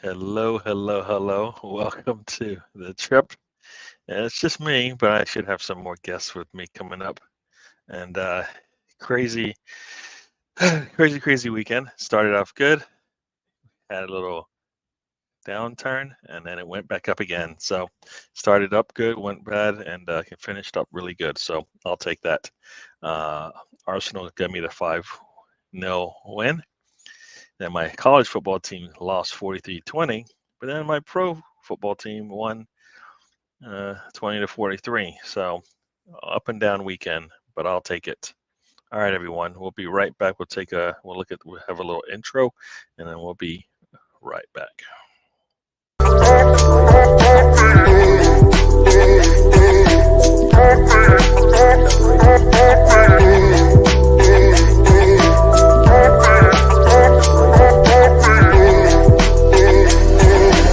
Hello, hello, hello. Welcome to the trip. And it's just me, but I should have some more guests with me coming up. And crazy, crazy weekend. Started off good, had a little downturn, and then it went back up again. So started up good, went bad, and finished up really good. So I'll take that. Uh, Arsenal got me the 5-0 win. Then my college football team lost 43-20, but then my pro football team won 20-43. So up and down weekend, but I'll take it. All right, everyone. We'll be right back. We'll have a little intro, and then we'll be right back.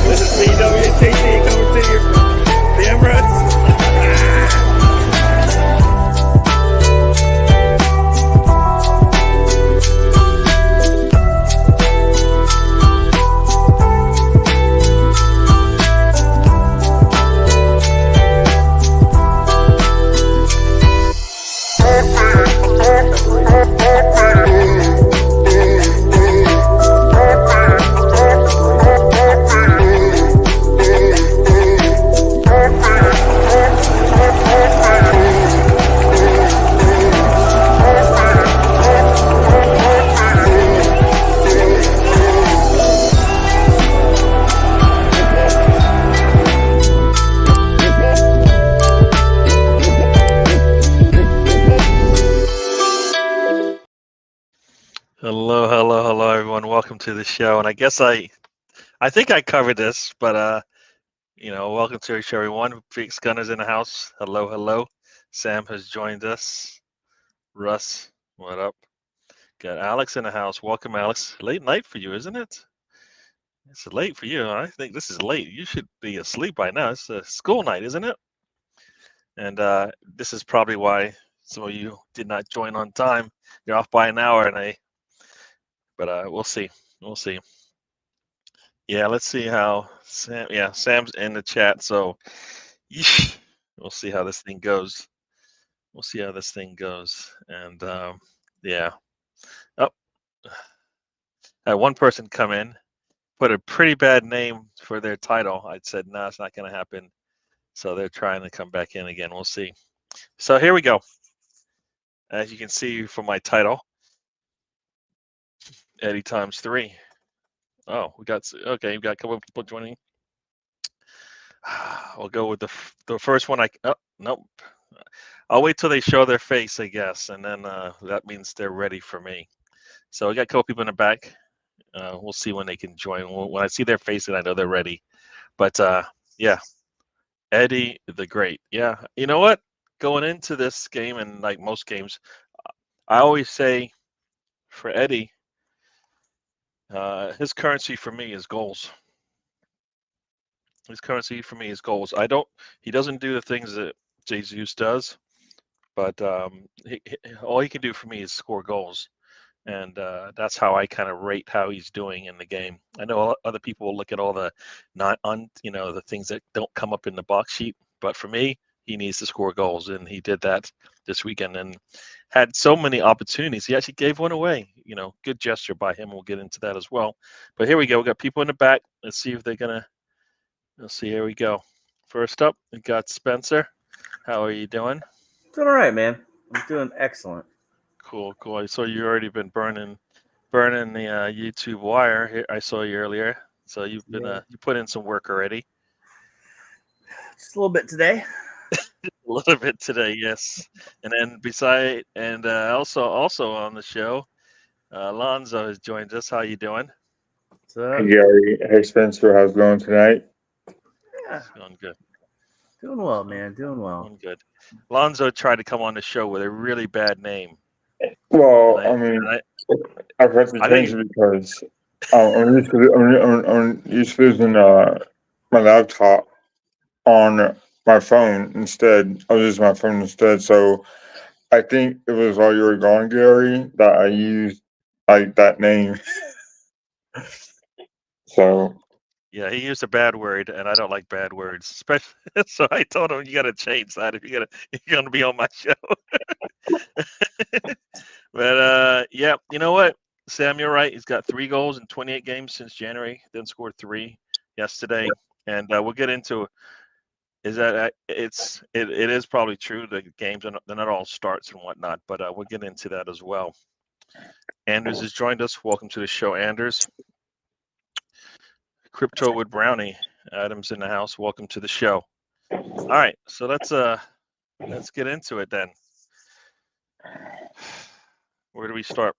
This is DWTT coming to you from the Emirates. Hello, everyone. Welcome to the show. And I guess I think I covered this, but welcome to the show, everyone. Big Gunners in the house. Hello. Sam has joined us. Russ, what up? Got Alex in the house. Welcome, Alex. Late night for you, isn't it? It's late for you. I think this is late. You should be asleep by now. It's a school night, isn't it? And this is probably why some of you did not join on time. You're off by an hour, but we'll see. We'll see. Yeah, let's see how Sam. Yeah, Sam's in the chat, so we'll see how this thing goes. We'll see how this thing goes, and yeah. Oh, had one person come in, put a pretty bad name for their title. I said, no, it's not going to happen. So they're trying to come back in again. We'll see. So here we go. As you can see from my title, Eddie times 3. Oh, we got a couple of people joining. We'll go with the first one. Nope. I'll wait till they show their face, I guess, and then that means they're ready for me. So we got a couple people in the back. We'll see when they can join. When I see their face, and I know they're ready. But yeah, Eddie the Great. Yeah, you know what? Going into this game, and like most games, I always say for Eddie, his currency for me is goals. His currency for me is goals. He doesn't do the things that Jesus does, but all he can do for me is score goals. And that's how I kind of rate how he's doing in the game. I know other people will look at all the the things that don't come up in the box sheet, but for me, he needs to score goals, and he did that this weekend and had so many opportunities. He actually gave one away. Good gesture by him. We'll get into that as well. But here we go. We got people in the back. Let's see if they're gonna. Let's see. Here we go. First up, we got Spencer. How are you doing? Doing all right, man. I'm doing excellent. Cool. I saw you already been burning the YouTube wire. I saw you earlier, so you've been you put in some work already. Just a little bit today. A little bit today, yes. And then also on the show, Lonzo has joined us. How you doing? Hey Gary, hey Spencer, how's it going tonight? Yeah, it's going good. Doing well, man. Doing well. Doing good. Lonzo tried to come on the show with a really bad name. Well, I've had to change it because I'm used to using my laptop on my phone instead. I was using my phone instead, so I think it was while you were gone, Gary, that I used like that name. So Yeah, he used a bad word, and I don't like bad words, especially. So I told him, "You got to change that if you're gonna be on my show." But yeah, you know what, Sam, you're right. He's got 3 goals in 28 games since January. Then scored 3 yesterday, and we'll get into. Is that it is probably true. The games they're not all starts and whatnot, but we'll get into that as well. Anders has joined us. Welcome to the show, Anders. Crypto with Brownie, Adam's in the house. Welcome to the show. All right, so let's get into it then. Where do we start?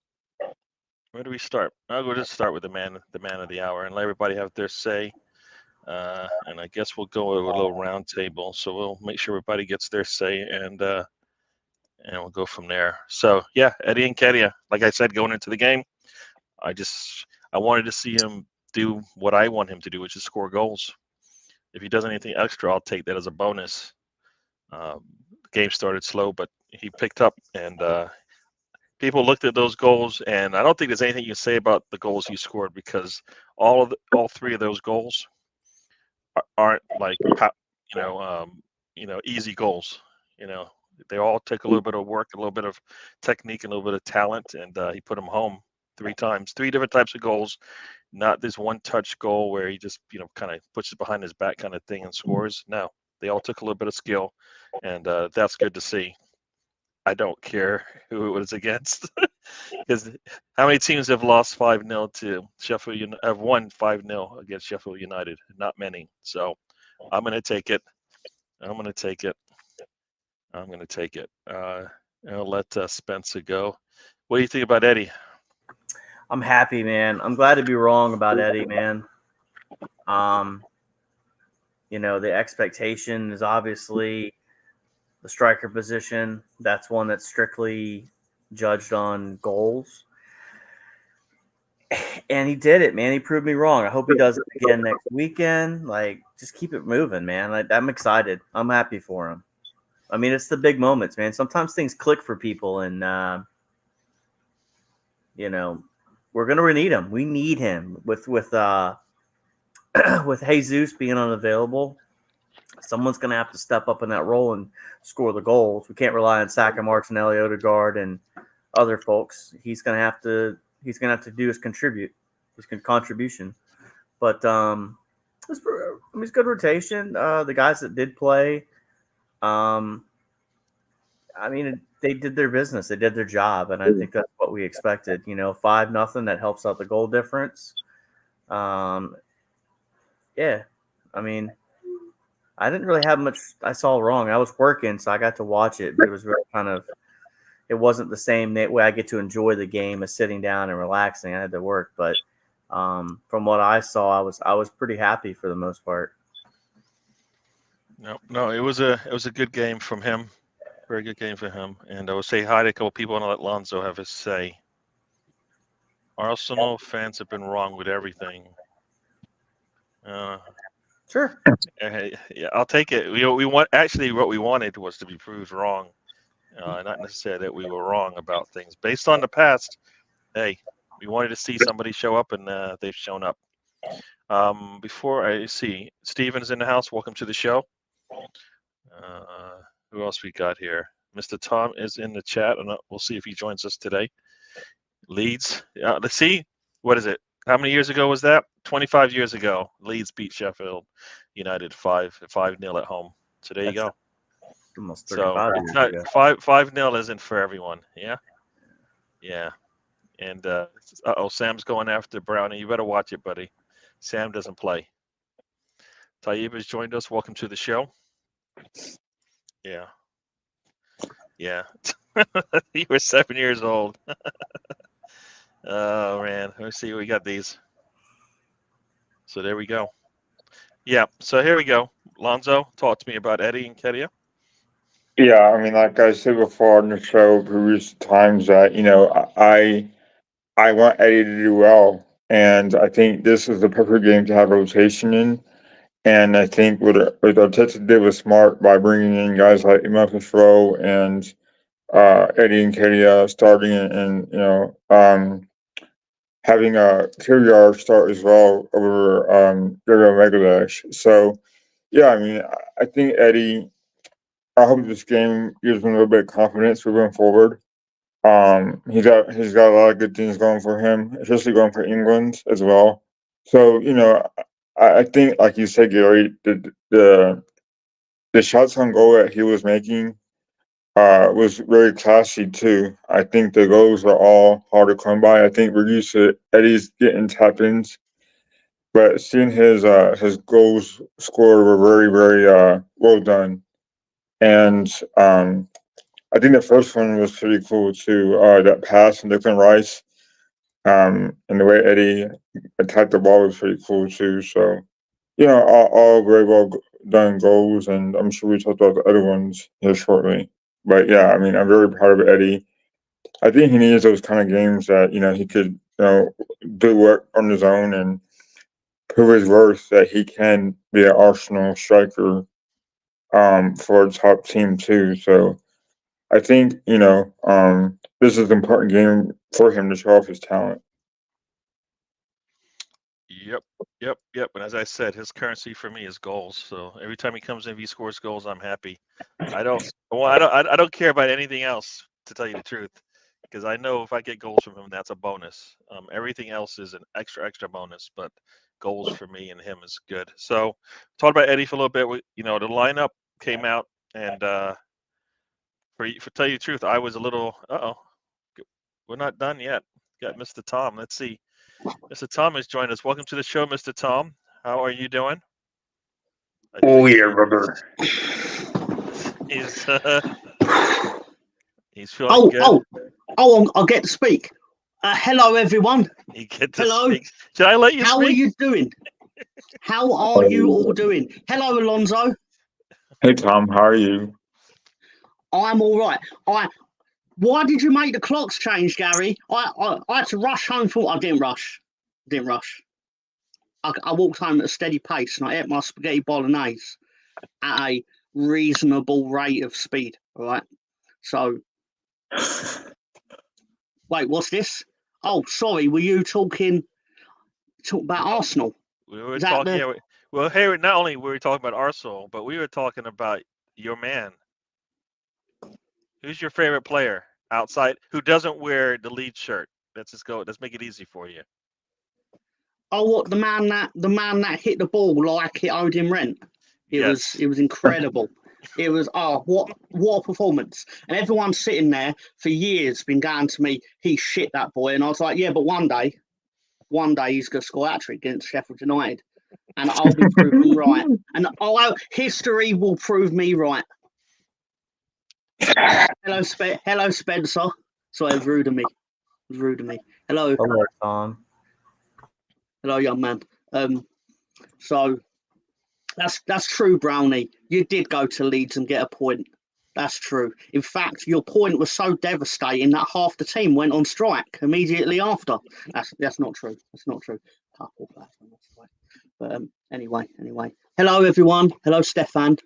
I'll just start with the man of the hour, and let everybody have their say. And I guess we'll go with a little round table. So we'll make sure everybody gets their say, and we'll go from there. So yeah, Eddie Nketiah, like I said, going into the game, I wanted to see him do what I want him to do, which is score goals. If he does anything extra, I'll take that as a bonus. The game started slow, but he picked up, and people looked at those goals, and I don't think there's anything you can say about the goals he scored, because all 3 of those goals aren't like easy goals. They all take a little bit of work, a little bit of technique, and a little bit of talent, and he put them home 3 times. 3 different types of goals, not this one-touch goal where he just kind of puts it behind his back kind of thing and scores. No, they all took a little bit of skill, and that's good to see. I don't care who it was against, because how many teams have lost 5-0 to Sheffield United? Have won 5-0 against Sheffield United? Not many. So I'm going to take it. I'm going to take it. I'll let Spencer go. What do you think about Eddie? I'm happy, man. I'm glad to be wrong about Eddie, man. The expectation is obviously the striker position. That's one that's strictly judged on goals. And he did it, man. He proved me wrong. I hope he does it again next weekend. Like, just keep it moving, man. I'm excited. I'm happy for him. I mean, it's the big moments, man. Sometimes things click for people, and we're gonna need him. We need him with with Jesus being unavailable. Someone's gonna have to step up in that role and score the goals. We can't rely on Saka, Martinelli, Odegaard, and other folks. He's gonna have to do his contribution. But it's good rotation. The guys that did play, they did their business. They did their job, and I think that's what we expected. 5-0, that helps out the goal difference. Yeah, I didn't really have much I saw wrong. I was working, so I got to watch it, but it was really it wasn't the same way I get to enjoy the game as sitting down and relaxing. I had to work, but from what I saw, I was pretty happy for the most part. No, it was a good game from him. Very good game for him. And I will say hi to a couple people and I'll let Lonzo have his say. Arsenal fans have been wrong with everything. Sure. Yeah, I'll take it. We want, actually what we wanted was to be proved wrong. Not necessarily that we were wrong about things. Based on the past, hey, we wanted to see somebody show up, and they've shown up. Before I see Steven's in the house, welcome to the show. Who else we got here? Mr. Tom is in the chat, and we'll see if he joins us today. Leeds. Let's see. What is it? How many years ago was that? 25 years ago. Leeds beat Sheffield United 5-0 at home. So there you go. Almost 35 years ago. 5-0 isn't for everyone. Yeah. Yeah. And Sam's going after Brownie. You better watch it, buddy. Sam doesn't play. Tayyib has joined us. Welcome to the show. Yeah. Yeah. You were 7 years old. Oh, man. Let's see. We got these. So there we go. Yeah. So here we go. Lonzo, talk to me about Eddie Nketiah. Yeah, like I said before on the show, previous times, that I want Eddie to do well, and I think this is the perfect game to have rotation in. And I think what Arteta did was smart by bringing in guys like Marcus Rowe and Eddie Nketiah starting, and having a Coyg start as well over Bangladesh. So, yeah, I mean, I think Eddie. I hope this game gives him a little bit of confidence moving forward. He's got a lot of good things going for him, especially going for England as well. So, I think, like you said, Gary, the shots on goal that he was making was very classy too. I think the goals are all hard to come by. I think we're used to Eddie's getting tap-ins, but seeing his goals scored were very, very well done. And I think the first one was pretty cool too. That pass from Declan Rice, and the way Eddie attacked the ball was pretty cool too. So, all very well done goals, and I'm sure we talked about the other ones here shortly. But yeah, I mean, I'm very proud of Eddie. I think he needs those kind of games that he could do work on his own and prove his worth that he can be an Arsenal striker for a top team too. So I think this is an important game for him to show off his talent. Yep. And as I said, his currency for me is goals. So every time he comes in, if he scores goals, I'm happy. I don't care about anything else, to tell you the truth, because I know if I get goals from him, that's a bonus. Everything else is an extra bonus, but goals for me and him is good. So talk about Eddie for a little bit. The lineup came out, and for tell you the truth, I was a little we're not done yet. Got Mr. Tom. Let's see. Mr. Tom has joined us. Welcome to the show, Mr. Tom. How are you doing? Oh yeah, brother. He's feeling good. I'll get to speak. Hello, everyone. You get to speak. Should I let you speak? How are you doing? How are you all doing? Hello, Alonso. Hey, Tom. How are you? I'm all right. Why did you make the clocks change, Gary? I had to rush home I didn't rush. I walked home at a steady pace and I ate my spaghetti bolognese at a reasonable rate of speed. All right. So, wait, what's this? Oh, sorry. Were you talking about Arsenal? We were talking. Well, hey, not only were we talking about Arsenal, but we were talking about your man. Who's your favorite player outside who doesn't wear the Leeds shirt? Let's just go. Let's make it easy for you. Oh, what the man that hit the ball like it owed him rent? It was incredible. It was what a performance! And everyone's sitting there for years been going to me, he shit that boy, and I was like, yeah, but one day he's gonna score a hat-trick against Sheffield United, and I'll be proven right, and history will prove me right. Hello, Spencer. Sorry, it was rude of me. Hello. Hello, Tom. Hello, young man. So that's true, Brownie. You did go to Leeds and get a point. That's true. In fact, your point was so devastating that half the team went on strike immediately after. That's not true. That's not true. But anyway. Hello, everyone. Hello, Stefan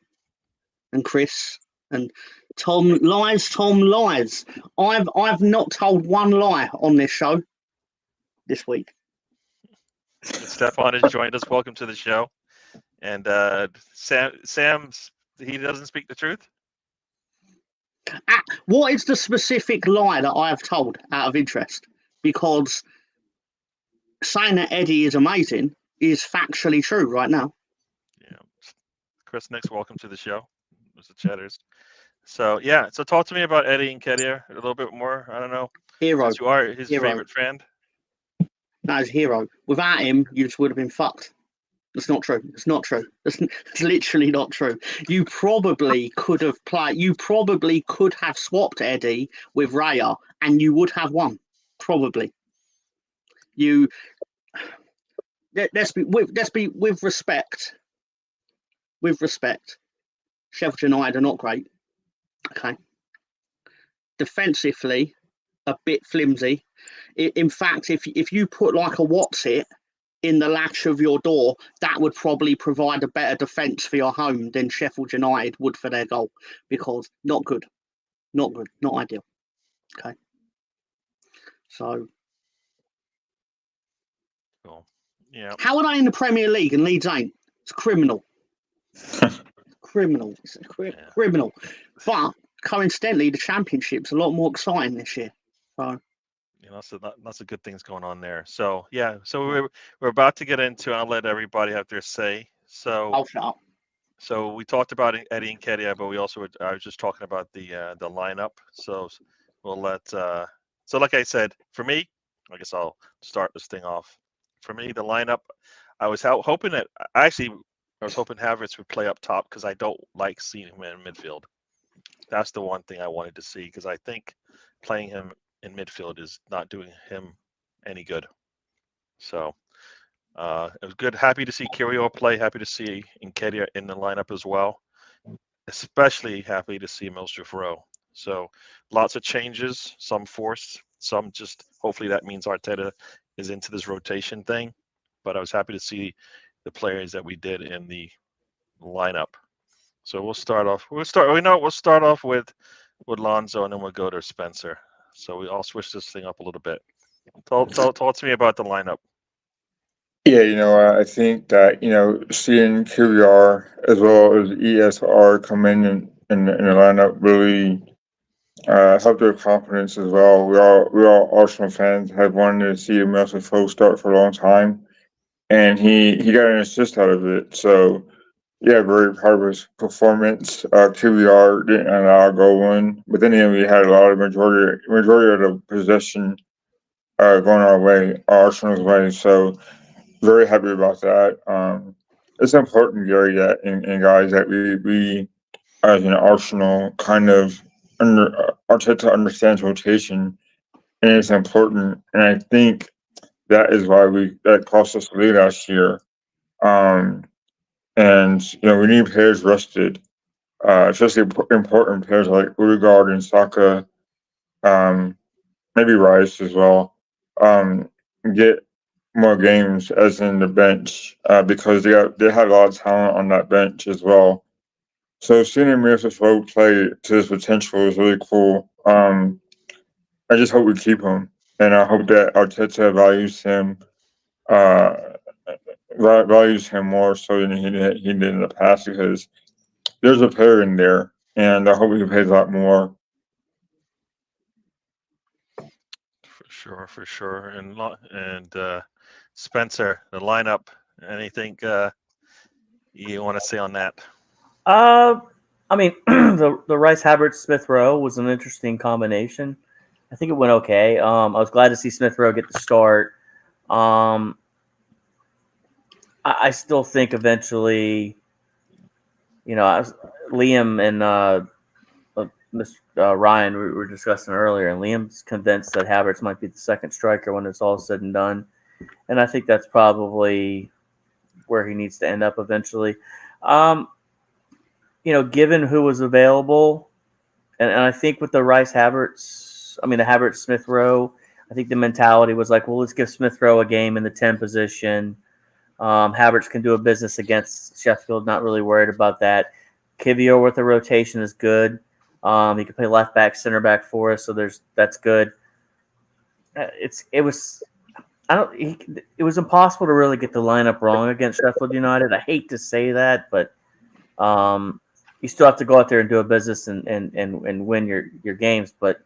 and Chris and Tom lies. I've not told one lie on this show this week. Stefan has joined us. Welcome to the show. And Sam's he doesn't speak the truth. What is the specific lie that I have told out of interest? Because saying that Eddie is amazing is factually true right now. Yeah. Chris Nix, welcome to the show. Mr. Chatters. So talk to me about Eddie Nketiah a little bit more. I don't know. Hero. You are his favorite friend. No, he's a hero. Without him, you just would have been fucked. It's not true. It's literally not true. You probably could have swapped Eddie with Raya, and you would have won. Probably. Let's be with respect. With respect, Sheffield United are not great. Okay. Defensively, a bit flimsy. In fact, if you put like a What's-It in the latch of your door, that would probably provide a better defence for your home than Sheffield United would for their goal, because not good, not ideal. Okay. So, cool. Yeah. How are they in the Premier League and Leeds ain't? It's criminal. Criminal. It's criminal. But coincidentally, the championship's a lot more exciting this year. So. So lots of good things going on there. So yeah, so we're about to get into. I'll let everybody have their say. So I'll shut up. So we talked about Eddie and Kedia, but we also I was just talking about the lineup. So we'll let. So like I said, for me, I guess I'll start this thing off. For me, the lineup, I was hoping that I was hoping Havertz would play up top because I don't like seeing him in midfield. That's the one thing I wanted to see because I think playing him in midfield is not doing him any good. So it was good. Happy to see Kyrgios play. Happy to see Nketiah in the lineup as well. Especially happy to see Milstra Rowe. So lots of changes, some forced, some just hopefully that means Arteta is into this rotation thing. But I was happy to see the players that we did in the lineup. So we'll start off with Lonzo and then we'll go to Spencer. So I'll switch this thing up a little bit. Talk to me about the lineup. Yeah, I think that, seeing QBR as well as ESR come in the lineup really helped their confidence as well. We all Arsenal fans have wanted to see him as a full start for a long time, and he got an assist out of it. So yeah, very proud of his performance. QBR didn't allow a goal in, but then we had a lot of majority of the possession going our way, Arsenal's way. So very happy about that. It's important, Gary, that and guys that we as an Arsenal kind of Arteta understands rotation, and it's important. And I think that is why that cost us the lead last year. And we need players rested, especially important players like Odegaard and Saka, maybe Rice as well. Get more games as in the bench because they had a lot of talent on that bench as well. So seeing Miroslav play to his potential is really cool. I just hope we keep him, and I hope that Arteta values him more so than he did in the past because there's a player in there, and I hope he plays a lot more. For sure. And Spencer, the lineup. Anything you want to say on that? I mean, the Rice Havertz Smith Rowe was an interesting combination. I think it went okay. I was glad to see Smith Rowe get the start. I still think eventually, Liam and Ryan we were discussing earlier, and Liam's convinced that Havertz might be the second striker when it's all said and done, and I think that's probably where he needs to end up eventually. Given who was available, and I think with the Rice Havertz, the Havertz Smith Rowe, I think the mentality was like, well, let's give Smith Rowe a game in the 10 position. Havertz can do a business against Sheffield, not really worried about that. Kivio with a rotation is good. He can play left back, center back for us, so that's good. It was impossible to really get the lineup wrong against Sheffield United. I hate to say that, but you still have to go out there and do a business and win your games. But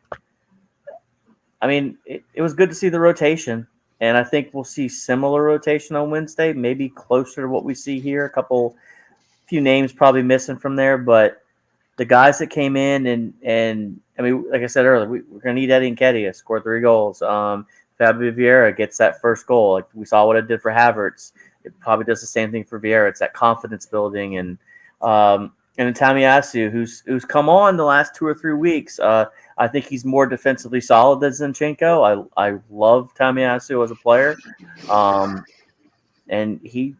it was good to see the rotation, and I think we'll see similar rotation on Wednesday, maybe closer to what we see here. A few names probably missing from there, but the guys that came in and like I said earlier, we're going to need Eddie Nketiah, score 3 goals. Fabio Vieira gets that first goal. Like we saw what it did for Havertz. It probably does the same thing for Vieira. It's that confidence building. And Tamiyasu, who's come on the last 2 or 3 weeks. I think he's more defensively solid than Zinchenko. I love Tamiyasu as a player. And he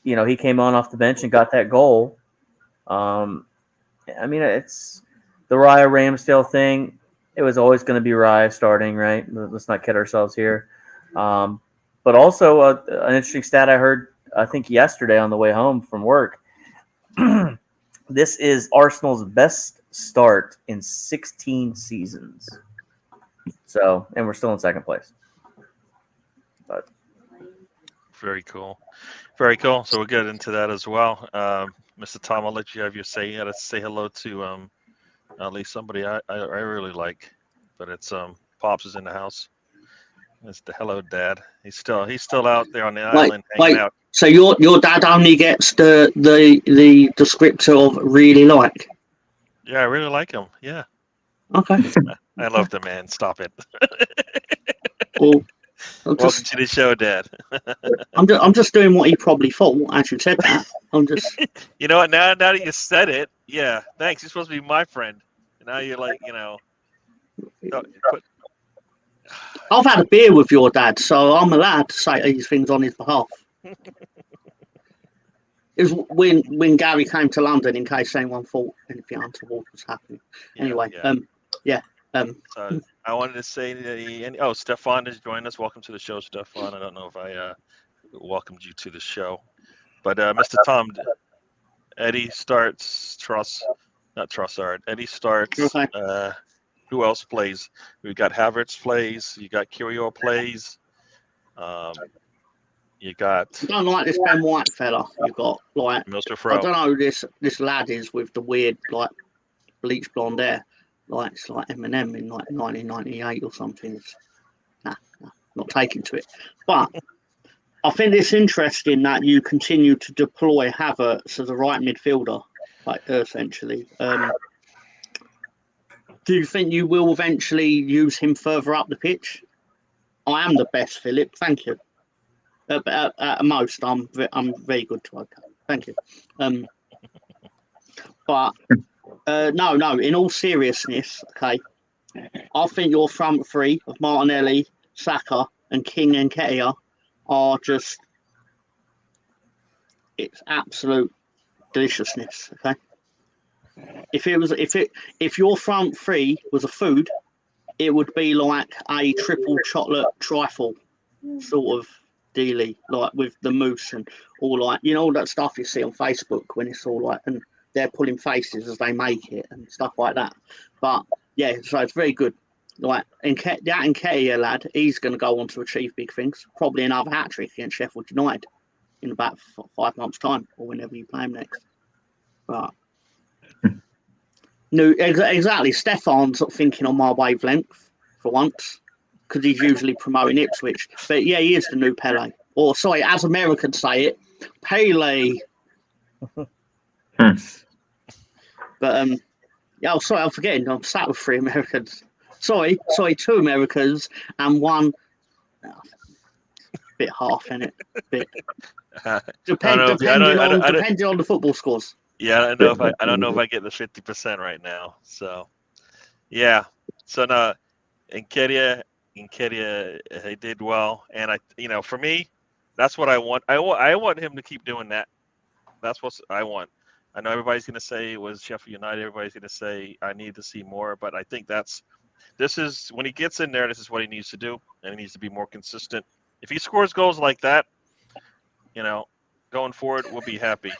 came on off the bench and got that goal. It's the Raya Ramsdale thing. It was always going to be Raya starting, right? Let's not kid ourselves here. But also an interesting stat I heard, I think yesterday on the way home from work. This is Arsenal's best start in 16 seasons. So, and we're still in second place. But very cool. Very cool. So we'll get into that as well. Mr. Tom, I'll let you have your say. You gotta say hello to at least somebody I really like, but it's Pops is in the house. It's the hello dad. He's still out there on the island hanging out. So your dad only gets the descriptor of really like. Yeah, I really like him. Yeah. Okay. I love the man. Stop it. Well, Welcome to the show, Dad. I'm just doing what he probably thought as you said that. I'm just. You know what? Now that you said it, yeah. Thanks. You're supposed to be my friend. And now you're like, I've had a beer with your dad, so I'm allowed to say these things on his behalf. It was when Gary came to London, in case anyone thought anything untoward was happening. Anyway, So I wanted to say that Stefan has joined us. Welcome to the show, Stefan. I don't know if I welcomed you to the show, but Mr. Tom, Eddie starts Eddie starts. Okay. Who else plays? We've got Havertz plays. You got Curio plays. You got. I don't like this Ben White fella. You got like. Mr. Fro. I don't know who this lad is with the weird like bleach blonde hair. Like it's like Eminem in like 1998 or something. Nah, not taking to it. But I think it's interesting that you continue to deploy Havertz as a right midfielder, like essentially. Do you think you will eventually use him further up the pitch? I am the best, Philip. Thank you. At most, I'm very good to okay. Thank you. But no. In all seriousness, okay. I think your front three of Martinelli, Saka, and King and Nketiah are just it's absolute deliciousness. Okay. If your front three was a food, it would be like a triple chocolate trifle sort of dealy, like with the mousse and all like all that stuff you see on Facebook when it's all like and they're pulling faces as they make it and stuff like that. But yeah, so it's very good. Like that Nketiah lad, he's going to go on to achieve big things. Probably another hat trick against Sheffield United in about 5 months' time or whenever you play him next. But no, exactly. Stefan's thinking on my wavelength for once because he's usually promoting Ipswich. But yeah, he is the new Pele. Or sorry, as Americans say it, Pele. But yeah, sorry, I'm forgetting. I'm sat with 3 Americans. Sorry, 2 Americans and 1. Bit half in it. Bit. Depending on the football scores. Yeah, I don't know if I get the 50% right now. So, yeah. So no, Nketiah, he did well, and for me, that's what I want. I want him to keep doing that. That's what I want. I know everybody's going to say it was Sheffield United. Everybody's going to say I need to see more, but I think this is when he gets in there. This is what he needs to do, and he needs to be more consistent. If he scores goals like that, going forward, we'll be happy.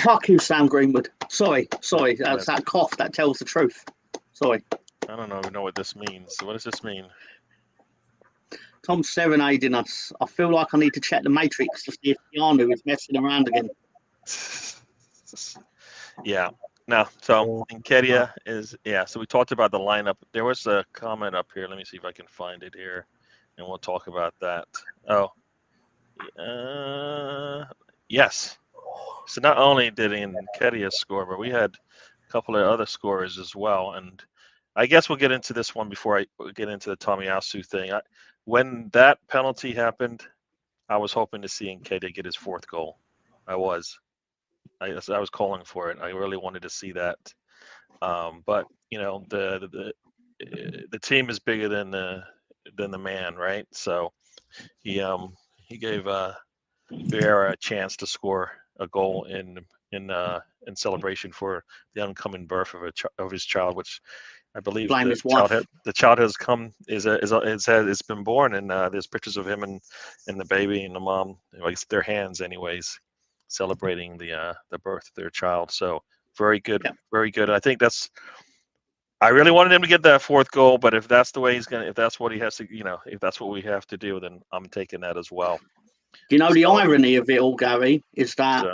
Fuck you, Sam Greenwood. Sorry. That's that cough that tells the truth. Sorry. I don't even know what this means. What does this mean? Tom's serenading us. I feel like I need to check the Matrix to see if Keanu is messing around again. Yeah. No. So Nketiah is So we talked about the lineup. There was a comment up here. Let me see if I can find it here, and we'll talk about that. Oh. Yes. So not only did Nketiah score, but we had a couple of other scorers as well. And I guess we'll get into this one before I get into the Tomiyasu thing. When that penalty happened, I was hoping to see Nketiah get his 4th goal. I was calling for it. I really wanted to see that. But the team is bigger than the man, right? So he gave Vieira a chance to score a goal in celebration for the oncoming birth of his child, which I believe the child has come it's been born, and there's pictures of him and the baby and the mom, their hands anyways, celebrating the birth of their child. So very good, very good. I think that's I really wanted him to get that 4th goal, but if that's the way he's gonna, if that's what he has to, if that's what we have to do, then I'm taking that as well. Do you know the irony of it all, Gary, is that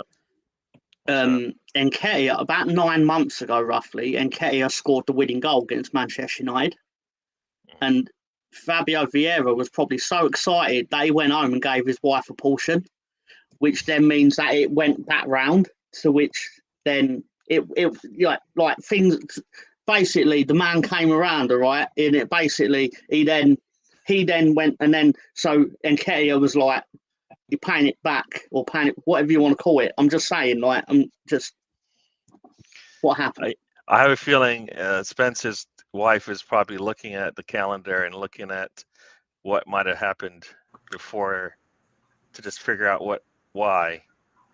So, Nketiah, about 9 months ago, roughly, Nketiah scored the winning goal against Manchester United. And Fabio Vieira was probably so excited that he went home and gave his wife a portion, which then means that it went back round, to which then it like things. Basically, the man came around, all right, and it basically he then went, and then so Nketiah was like, "You're paying it back, or paying it, whatever you want to call it." I'm just saying, like, I'm just what happened. I have a feeling Spencer's wife is probably looking at the calendar and looking at what might have happened before to just figure out why.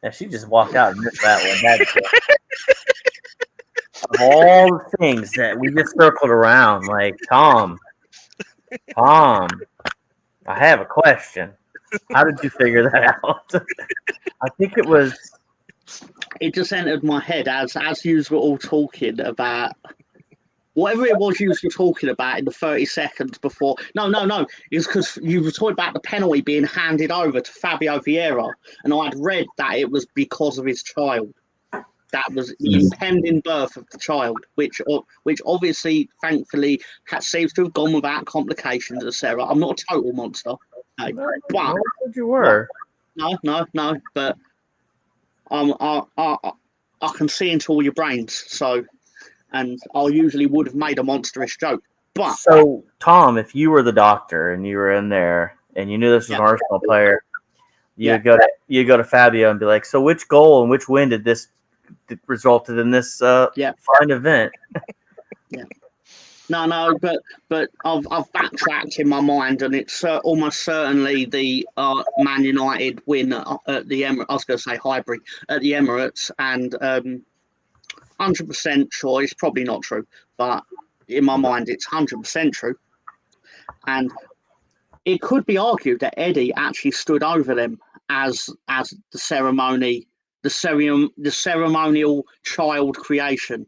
Yeah, she just walked out and missed that one. Of all the things that we just circled around, like Tom, I have a question. How did you figure that out? I think it was. It just entered my head as you were all talking about whatever it was you were talking about in the 30 seconds before. No. It's because you were talking about the penalty being handed over to Fabio Vieira, and I'd read that it was because of his child. That was the impending birth of the child, which obviously, thankfully, seems to have gone without complications, etc. I'm not a total monster. Okay. But You were. No, but I can see into all your brains, so, and I usually would have made a monstrous joke. But so, Tom, if you were the doctor and you were in there and you knew this was an Arsenal player, you go to Fabio and be like, "So, which goal and which win did this resulted in this fine event?" No, but I've backtracked in my mind, and it's almost certainly the Man United win at the Emirates. I was going to say Highbury at the Emirates, and 100% sure it's probably not true, but in my mind it's 100% true. And it could be argued that Eddie actually stood over them as the ceremony, the ceremonial child creation,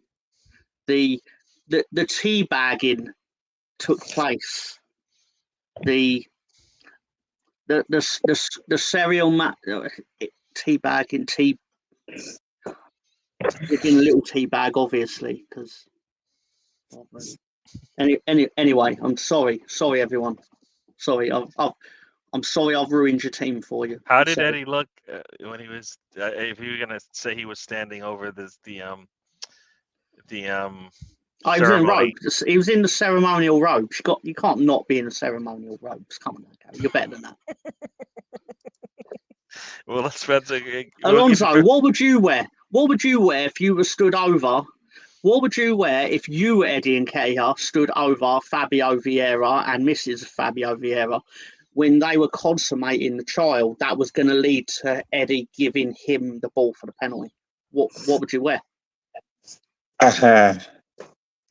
the teabagging took place. The cereal teabagging, in a little tea bag, obviously, because. Anyway, I'm sorry, everyone. Sorry, I'm sorry I've ruined your team for you. How did Eddie look when he was? If you were gonna say he was standing over the Oh, he was in robes. He was in the ceremonial robes. You can't not be in the ceremonial robes. Come on, Gary. You're better than that. Well, let's Spencer. Alonso, what would you wear? What would you wear if you were stood over? What would you wear if you were Eddie Nketiah stood over Fabio Vieira and Mrs. Fabio Vieira when they were consummating the child that was going to lead to Eddie giving him the ball for the penalty? What would you wear?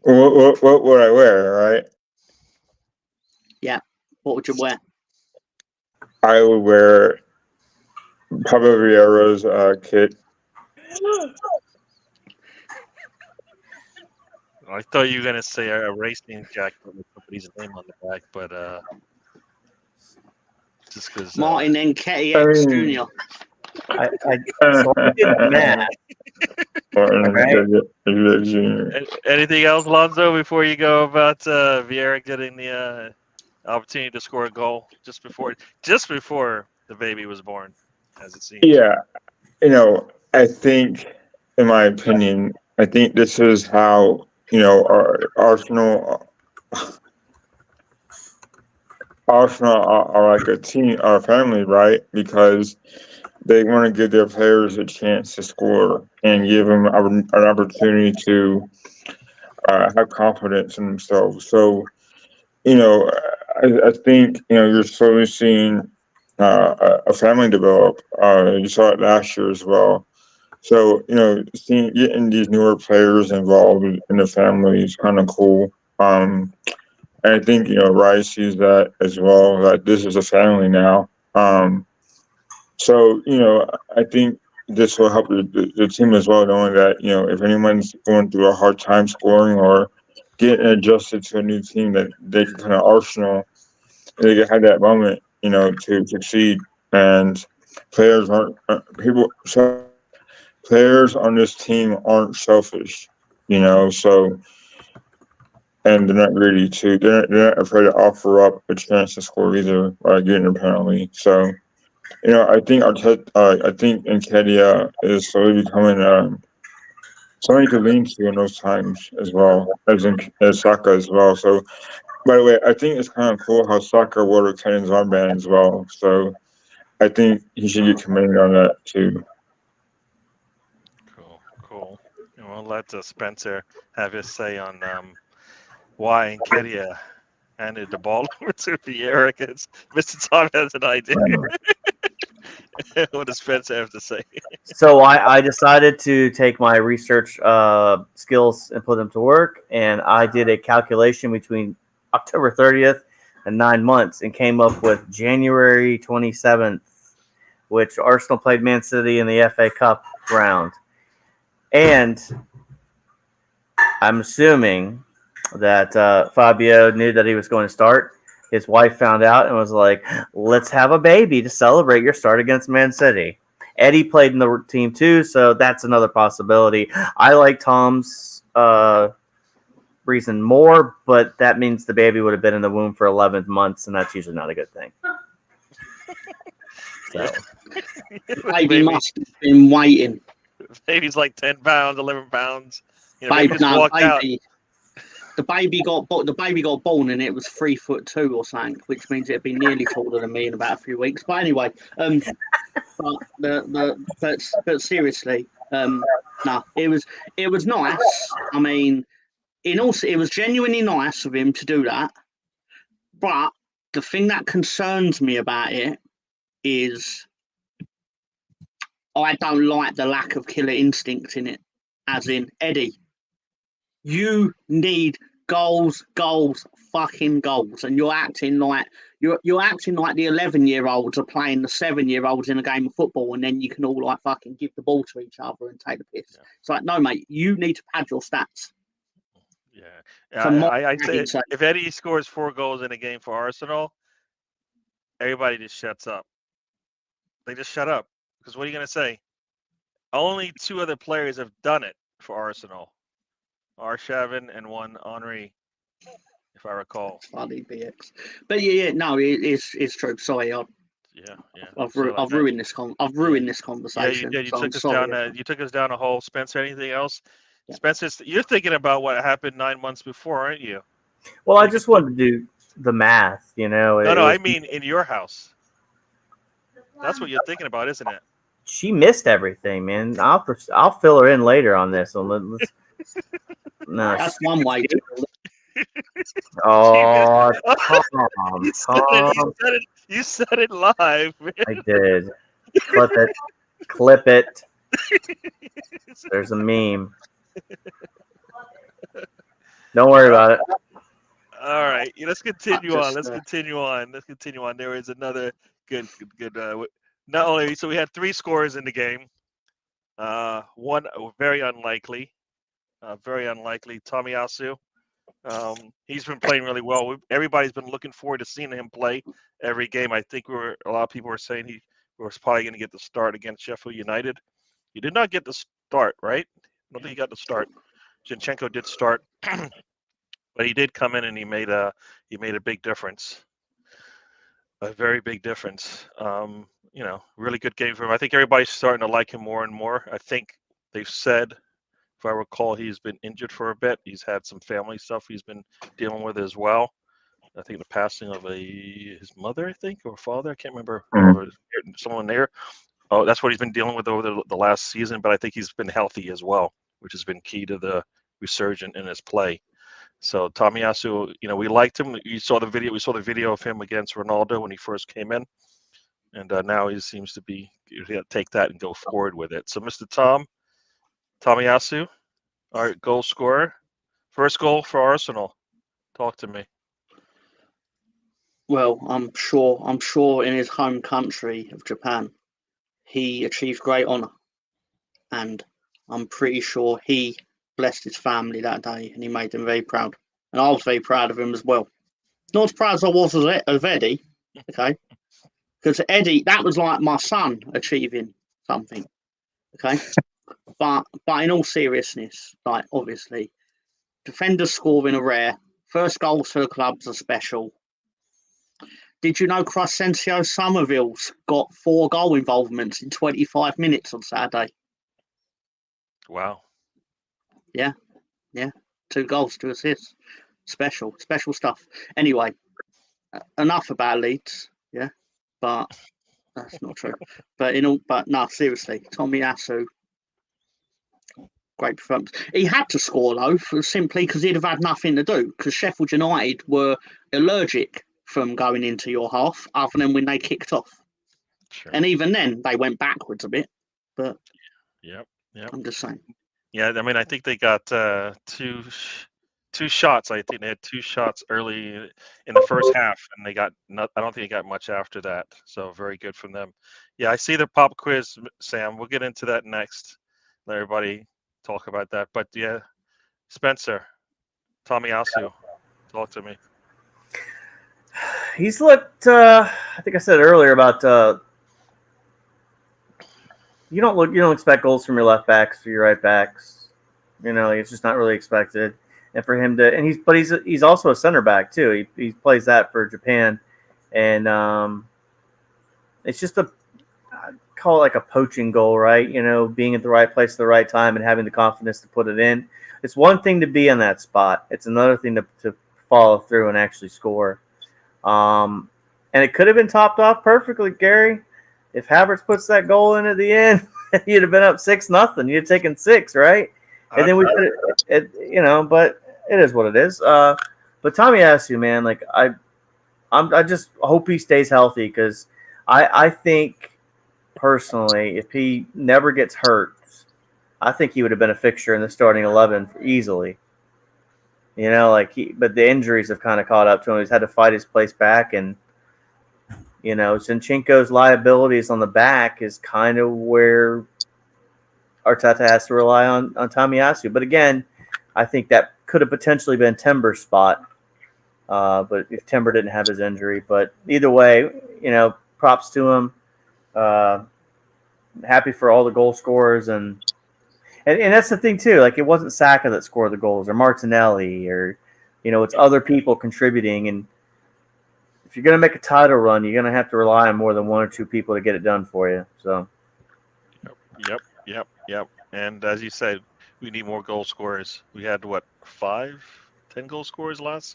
What would I wear, right? Yeah. What would you wear? I would wear Pablo Vieira's kit. I thought you were gonna say a racing jacket with somebody's name on the back, but just because Martin Nketiah Jr. So I did the math. Right. Anything else, Lonzo, before you go about Vieira getting the opportunity to score a goal just before the baby was born, as it seems? Yeah, I think, in my opinion, this is how our Arsenal are like a team, our family, right? Because they want to give their players a chance to score and give them an opportunity to have confidence in themselves. So, I think you're slowly seeing a family develop. You saw it last year as well. So, getting these newer players involved in the family is kind of cool. And I think, Rice sees that as well, that this is a family now. So, I think this will help the team as well, knowing that, if anyone's going through a hard time scoring or getting adjusted to a new team that they can kind of Arsenal. They can have that moment, to succeed. And players aren't people. So players on this team aren't selfish, So and they're not greedy too. They're not afraid to offer up a chance to score either by getting a penalty. So. I think I think Nketiah is slowly becoming somebody to lean to in those times as well as Saka as well. So, by the way, I think it's kind of cool how Saka wore the Tennant's armband as well. So, I think he should get commended on that too. Cool. And we'll let Spencer have his say on why Nketiah handed the ball over to Vieira, because Mr. Tom has an idea. What does Spencer have to say? So I decided to take my research skills and put them to work, and I did a calculation between October 30th and 9 months and came up with January 27th, which Arsenal played Man City in the FA Cup round. And I'm assuming that Fabio knew that he was going to start. His wife found out and was like, let's have a baby to celebrate your start against Man City. Eddie played in the team too, so that's another possibility. I like Tom's reason more, but that means the baby would have been in the womb for 11 months, and that's usually not a good thing. So. Baby must have been waiting. Baby's like 10 pounds, 11 pounds. Baby The baby got born and it was 3'2" or something, which means it'd be nearly taller than me in about a few weeks. But anyway, but seriously, no, it was nice. I mean, it was genuinely nice of him to do that. But the thing that concerns me about it is I don't like the lack of killer instinct in it. As in, Eddie, you need goals, fucking goals, and you're acting like the 11-year-olds are playing the 7-year-olds in a game of football, and then you can all like fucking give the ball to each other and take the piss. Yeah. It's like, no, mate, you need to pad your stats. Yeah, I say if Eddie scores 4 goals in a game for Arsenal, everybody just shuts up. They just shut up, because what are you gonna say? Only 2 other players have done it for Arsenal. Arshavin and one Henry, if I recall. Funny BX, but no, it's true. Sorry, I've ruined this. I've ruined this conversation. Yeah, you did. You took us down a hole. Spencer, anything else? Yeah. Spencer, you're thinking about what happened 9 months before, aren't you? Well, I just wanted to do the math. No, I mean in your house. That's what you're thinking about, isn't it? She missed everything, man. I'll fill her in later on this. So let's. No, that's one way. Oh, Tom. You said it live, man. I did. Clip it. There's a meme. Don't worry about it. All right, let's continue on. Let's continue on. There is another good. Not only so we had 3 scores in the game. One very unlikely. Tomiyasu. He's been playing really well. Everybody's been looking forward to seeing him play every game. I think a lot of people were saying he was probably going to get the start against Sheffield United. He did not get the start, right? I don't think he got the start. Zinchenko did start, but he did come in and he made a big difference. A very big difference. Really good game for him. I think everybody's starting to like him more and more. I think they've said, if I recall, he's been injured for a bit. He's had some family stuff he's been dealing with as well. I think the passing of his mother, I think, or father. I can't remember. Someone there. Oh, that's what he's been dealing with over the last season. But I think he's been healthy as well, which has been key to the resurgence in his play. So Tomiyasu, we liked him. We saw the video of him against Ronaldo when he first came in. And now he seems to be take that and go forward with it. So Mr. Tomiyasu, our goal scorer, first goal for Arsenal. Talk to me. Well, I'm sure in his home country of Japan, he achieved great honour, and I'm pretty sure he blessed his family that day, and he made them very proud. and I was very proud of him as well. Not as proud as I was of Eddie, okay? Because Eddie, that was like my son achieving something, okay? But in all seriousness, like obviously, defenders scoring are rare. First goals for the clubs are special. Did you know Crescencio Somerville's got 4 goal involvements in 25 minutes on Saturday? Wow. Yeah. 2 goals, 2 assists. Special stuff. Anyway, enough about Leeds. Yeah, but that's not true. But no, seriously, Tomiyasu, great performance. He had to score though, simply because he'd have had nothing to do. Because Sheffield United were allergic from going into your half, other than when they kicked off. Sure. And even then, they went backwards a bit. But Yep. I'm just saying. Yeah, I mean, I think they got two shots. I think they had 2 shots early in the first half, and they got not. I don't think they got much after that. So very good from them. Yeah, I see the pop quiz, Sam. We'll get into that next. Let everybody talk about that. But yeah, Spencer, Tomiyasu, talk to me. He's looked. I think I said earlier about you don't expect goals from your left backs or your right backs. It's just not really expected. And for him to, and he's also a center back too. He plays that for Japan, and it's just I call it like a poaching goal, right? Being at the right place at the right time and having the confidence to put it in. It's one thing to be in that spot. It's another thing to follow through and actually score. And it could have been topped off perfectly, Gary. If Havertz puts that goal in at the end, you'd have been up 6-0. You'd have taken 6, right? And then we could, but it is what it is. But Tomiyasu, man, like I just hope he stays healthy because I think personally, if he never gets hurt, I think he would have been a fixture in the starting 11 easily. But the injuries have kind of caught up to him. He's had to fight his place back, and Zinchenko's liabilities on the back is kind of where Arteta has to rely on Tomiyasu. But again, I think that could have potentially been Timber's spot. But if Timber didn't have his injury, but either way, props to him. Happy for all the goal scorers, and that's the thing too. Like, it wasn't Saka that scored the goals, or Martinelli, or it's other people contributing. And if you're gonna make a title run, you're gonna have to rely on more than 1 or 2 people to get it done for you. So. Yep. And as you said, we need more goal scorers. We had 10 goal scorers last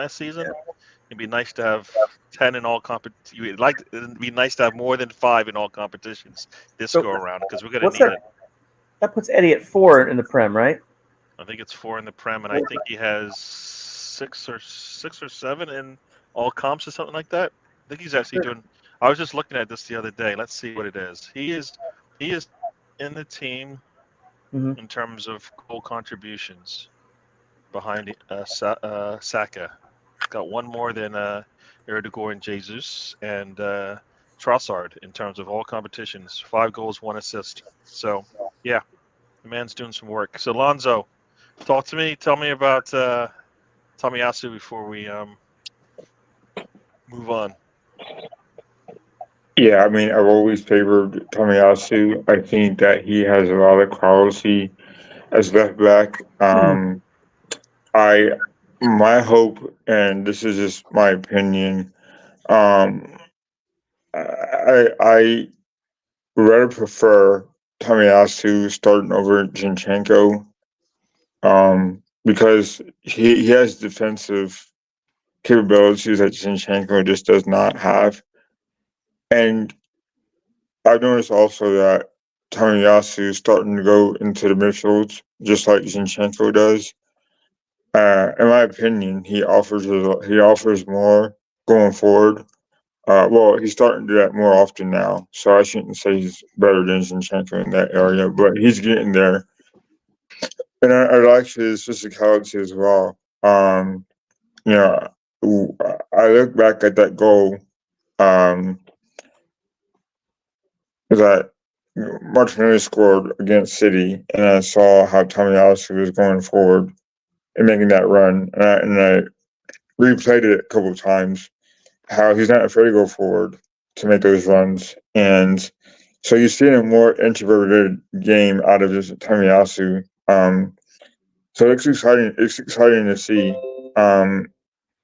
season. It'd be nice to have 10 in all competitions. It'd be nice to have more than 5 in all competitions this go around, because we're gonna need it. That puts Eddie at 4 in the Prem, right? I think it's 4 in the Prem, and I think he has 6 or 7 in all comps or something like that. I think he's actually doing. I was just looking at this the other day. Let's see what it is. He is in the team in terms of goal contributions behind Saka. Got 1 more than Erdogan and Jesus and Trossard in terms of all competitions. 5 goals, 1 assist. So yeah, the man's doing some work. So Lonzo, talk to me. Tell me about Tomiyasu before we move on. Yeah, I mean, I've always favored Tomiyasu. I think that he has a lot of quality as left back. My hope, and this is just my opinion, I rather prefer Tomiyasu starting over Zinchenko, because he has defensive capabilities that Zinchenko just does not have. And I've noticed also that Tomiyasu is starting to go into the midfield just like Zinchenko does. In my opinion, he offers more going forward. Well, he's starting to do that more often now, so I shouldn't say he's better than Zinchenko in that area, but he's getting there. And I like his physicality as well. I look back at that goal that Martinelli scored against City, and I saw how Tomiyasu was going forward. in making that run. And I replayed it a couple of times, how he's not afraid to go forward to make those runs. And so you're seeing a more introverted game out of this Tomiyasu. So it's exciting. It's exciting to see.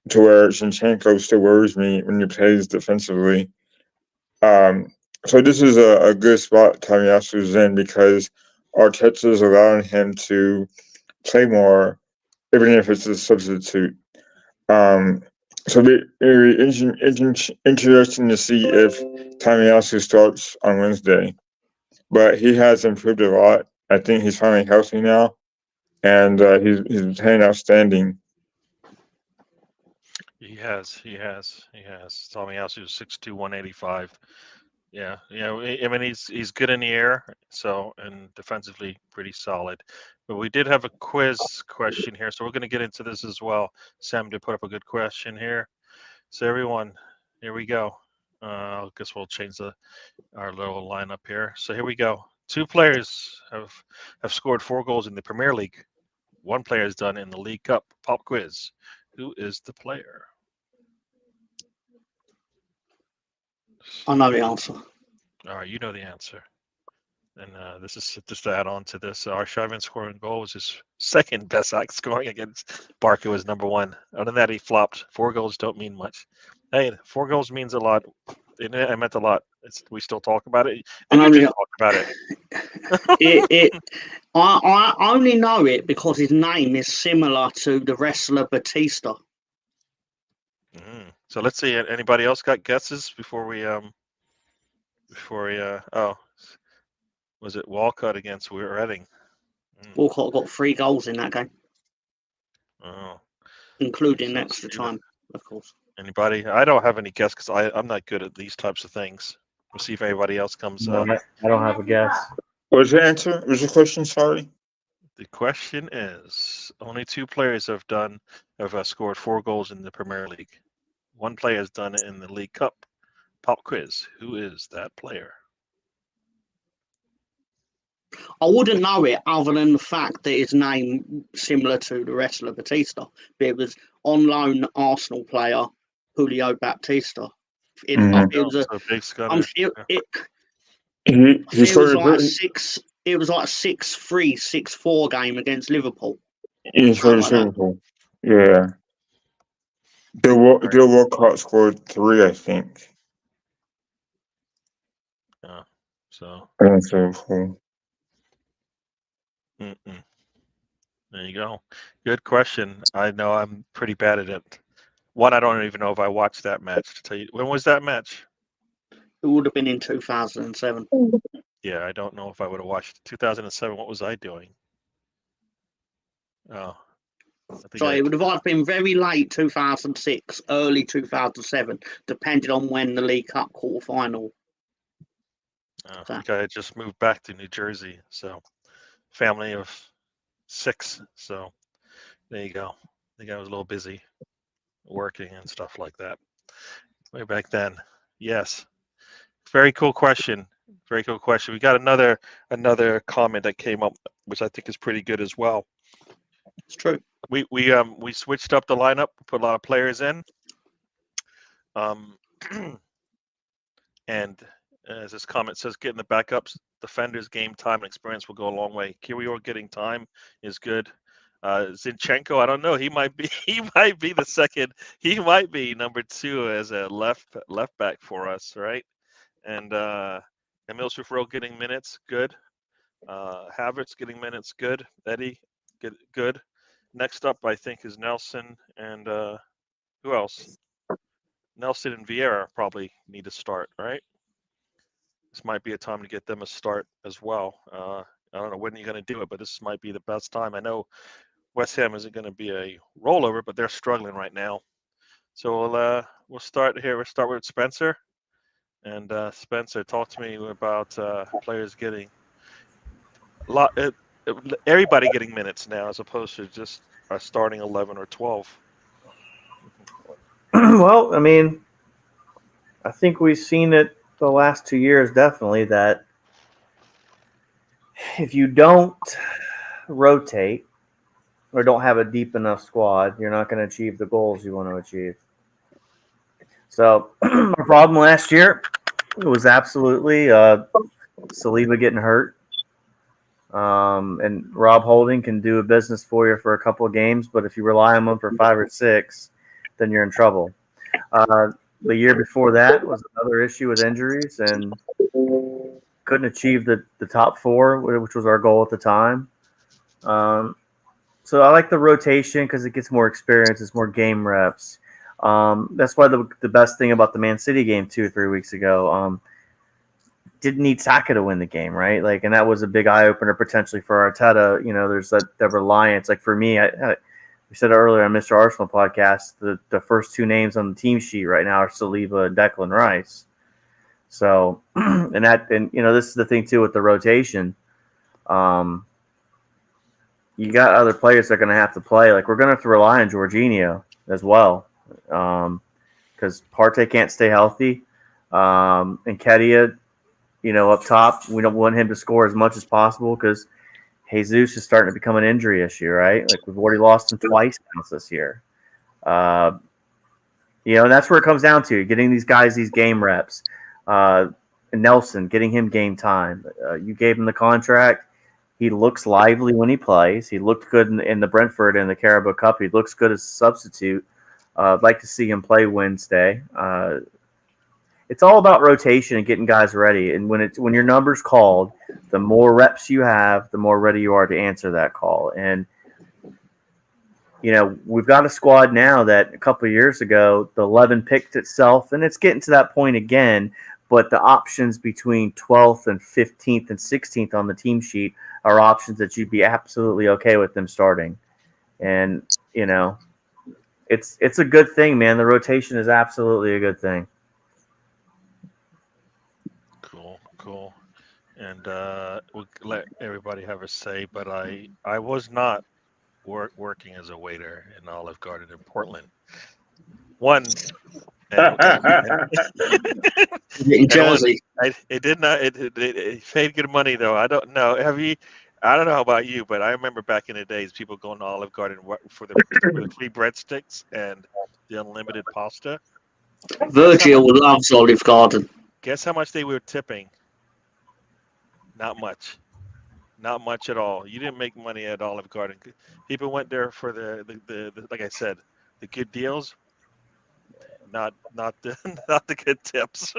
To where Zinchenko still worries me when he plays defensively. So this is a good spot Tomiyasu's in because Arteta is allowing him to play more, even if it's a substitute. So it's interesting to see if Tomiyasu starts on Wednesday. But he has improved a lot. I think he's finally healthy now, and he's playing outstanding. He has. Tomiyasu is 6'2", 185. Yeah, I mean he's good in the air, so and defensively pretty solid. But we did have a quiz question here, so we're going to get into this as well. Sam did put up a good question here. So everyone, here we go. I guess we'll change our little lineup here. So here we go. 2 players have scored 4 goals in the Premier League. 1 player has done it in the League Cup. Pop quiz. Who is the player? I know the answer. All right, you know the answer. And this is just to add on to this. Arshavin scoring goal was his second best act scoring against Barca was number 1. Other than that, he flopped. 4 goals don't mean much. Hey, 4 goals means a lot. It meant a lot. We still talk about it. And you just talk about it. I only know it because his name is similar to the wrestler Batista. So let's see. Anybody else got guesses before we was it Walcott against Reading? Walcott got 3 goals in that game. Oh, including extra time, of course. Anybody? I don't have any guess because I'm not good at these types of things. We'll see if anybody else comes up. I don't have a guess. What's the answer? What's the question? Sorry. The question is: only 2 players have scored 4 goals in the Premier League. 1 player has done it in the League Cup. Pop quiz: who is that player? I wouldn't know it other than the fact that his name similar to the wrestler Batista. But it was on loan Arsenal player Julio Baptista. It was a big scunner. It was like 6-3, 6-4 game against Liverpool. Liverpool. Yeah. Bill Walcott scored 3, I think. Yeah. So. Against Liverpool. There you go. Good question. I know I'm pretty bad at it. One, I don't even know if I watched that match. To tell you, when was that match? It would have been in 2007. Yeah, I don't know if I would have watched 2007. What was I doing? Oh, it would have either been very late 2006, early 2007, depending on when the League Cup quarterfinal. I think I had just moved back to New Jersey, so family of 6. So there you go. I think I was a little busy working and stuff like that way back then. Yes. Very cool question. Very cool question. We got another comment that came up, which I think is pretty good as well. It's true. We switched up the lineup, put a lot of players in. And as this comment says, getting the backups, defenders, game time, and experience will go a long way. Kiwior getting time is good. Zinchenko, I don't know. He might be the second. He might be number 2 as a left back for us, right? And Emil Sufro getting minutes, good. Havertz getting minutes, good. Eddie, good. Next up, I think, is Nelson and who else? Nelson and Vieira probably need to start, right? This might be a time to get them a start as well. I don't know when you're going to do it, but this might be the best time. I know West Ham isn't going to be a rollover, but they're struggling right now. So we'll start here. We'll start with Spencer. And Spencer, talk to me about players getting everybody getting minutes now, as opposed to just our starting 11 or 12. Well, I mean, I think we've seen it the last 2 years, definitely, that if you don't rotate, or don't have a deep enough squad, you're not going to achieve the goals you want to achieve. So our problem last year was absolutely SEVILLA getting hurt. And Rob Holding can do a business for you for a couple of games, but if you rely on him for 5 or 6, then you're in trouble. The year before that was another issue with injuries and couldn't achieve the top 4, which was our goal at the time. So I like the rotation because it gets more experience, it's more game reps. That's why the best thing about the Man City game 2 or 3 weeks ago, didn't need Saka to win the game, right? Like, and that was a big eye opener potentially for Arteta. You know, there's that reliance. Like for me, we said earlier on Mr. Arsenal podcast, the first 2 names on the team sheet right now are SEVILLA and Declan Rice. So, and you know, this is the thing too with the rotation. You got other players that are going to have to play. Like we're going to have to rely on Jorginho as well, because Partey can't stay healthy, and Kedia, you know, up top, we don't want him to score as much as possible because Jesus is starting to become an injury issue, right? Like we've already lost him twice now this year. You know, and that's where it comes down to getting these guys these game reps. Nelson, getting him game time. You gave him the contract. He looks lively when he plays. He looked good in the Brentford and the Carabao Cup. He looks good as a substitute. I'd like to see him play Wednesday. It's all about rotation and getting guys ready. And when your number's called, the more reps you have, the more ready you are to answer that call. And you know, we've got a squad now that a couple of years ago, the 11 picked itself, and it's getting to that point again. But the options between 12th and 15th and 16th on the team sheet are options that you'd be absolutely okay with them starting. And, you know, it's a good thing, man. The rotation is absolutely a good thing. Cool. And we'll let everybody have a say, but I was not working as a waiter in Olive Garden in Portland. One, in Jersey. It did not. It paid good money though. I don't know. I don't know about you, but I remember back in the days, people going to Olive Garden for the free breadsticks and the unlimited pasta. Virgil loves Olive Garden. Guess how much they were tipping? Not much. Not much at all. You didn't make money at Olive Garden. People went there for the like I said, the good deals. Not the good tips.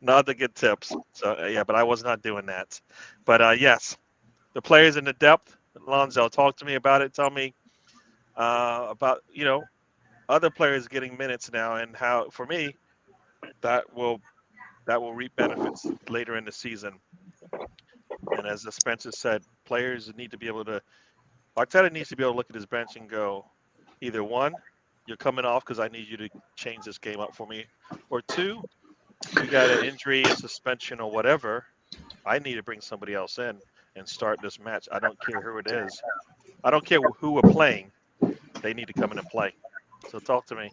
Not the good tips. So yeah, but I was not doing that. But yes, the players in the depth. Lonzo, talk to me about it. Tell me about, you know, other players getting minutes now, and how for me that will reap benefits later in the season. And as Spencer said, players need to be able to. Arteta needs to be able to look at his bench and go, either one, you're coming off because I need you to change this game up for me, or two, you got an injury, a suspension, or whatever. I need to bring somebody else in and start this match. I don't care who it is. I don't care who we're playing. They need to come in and play. So talk to me.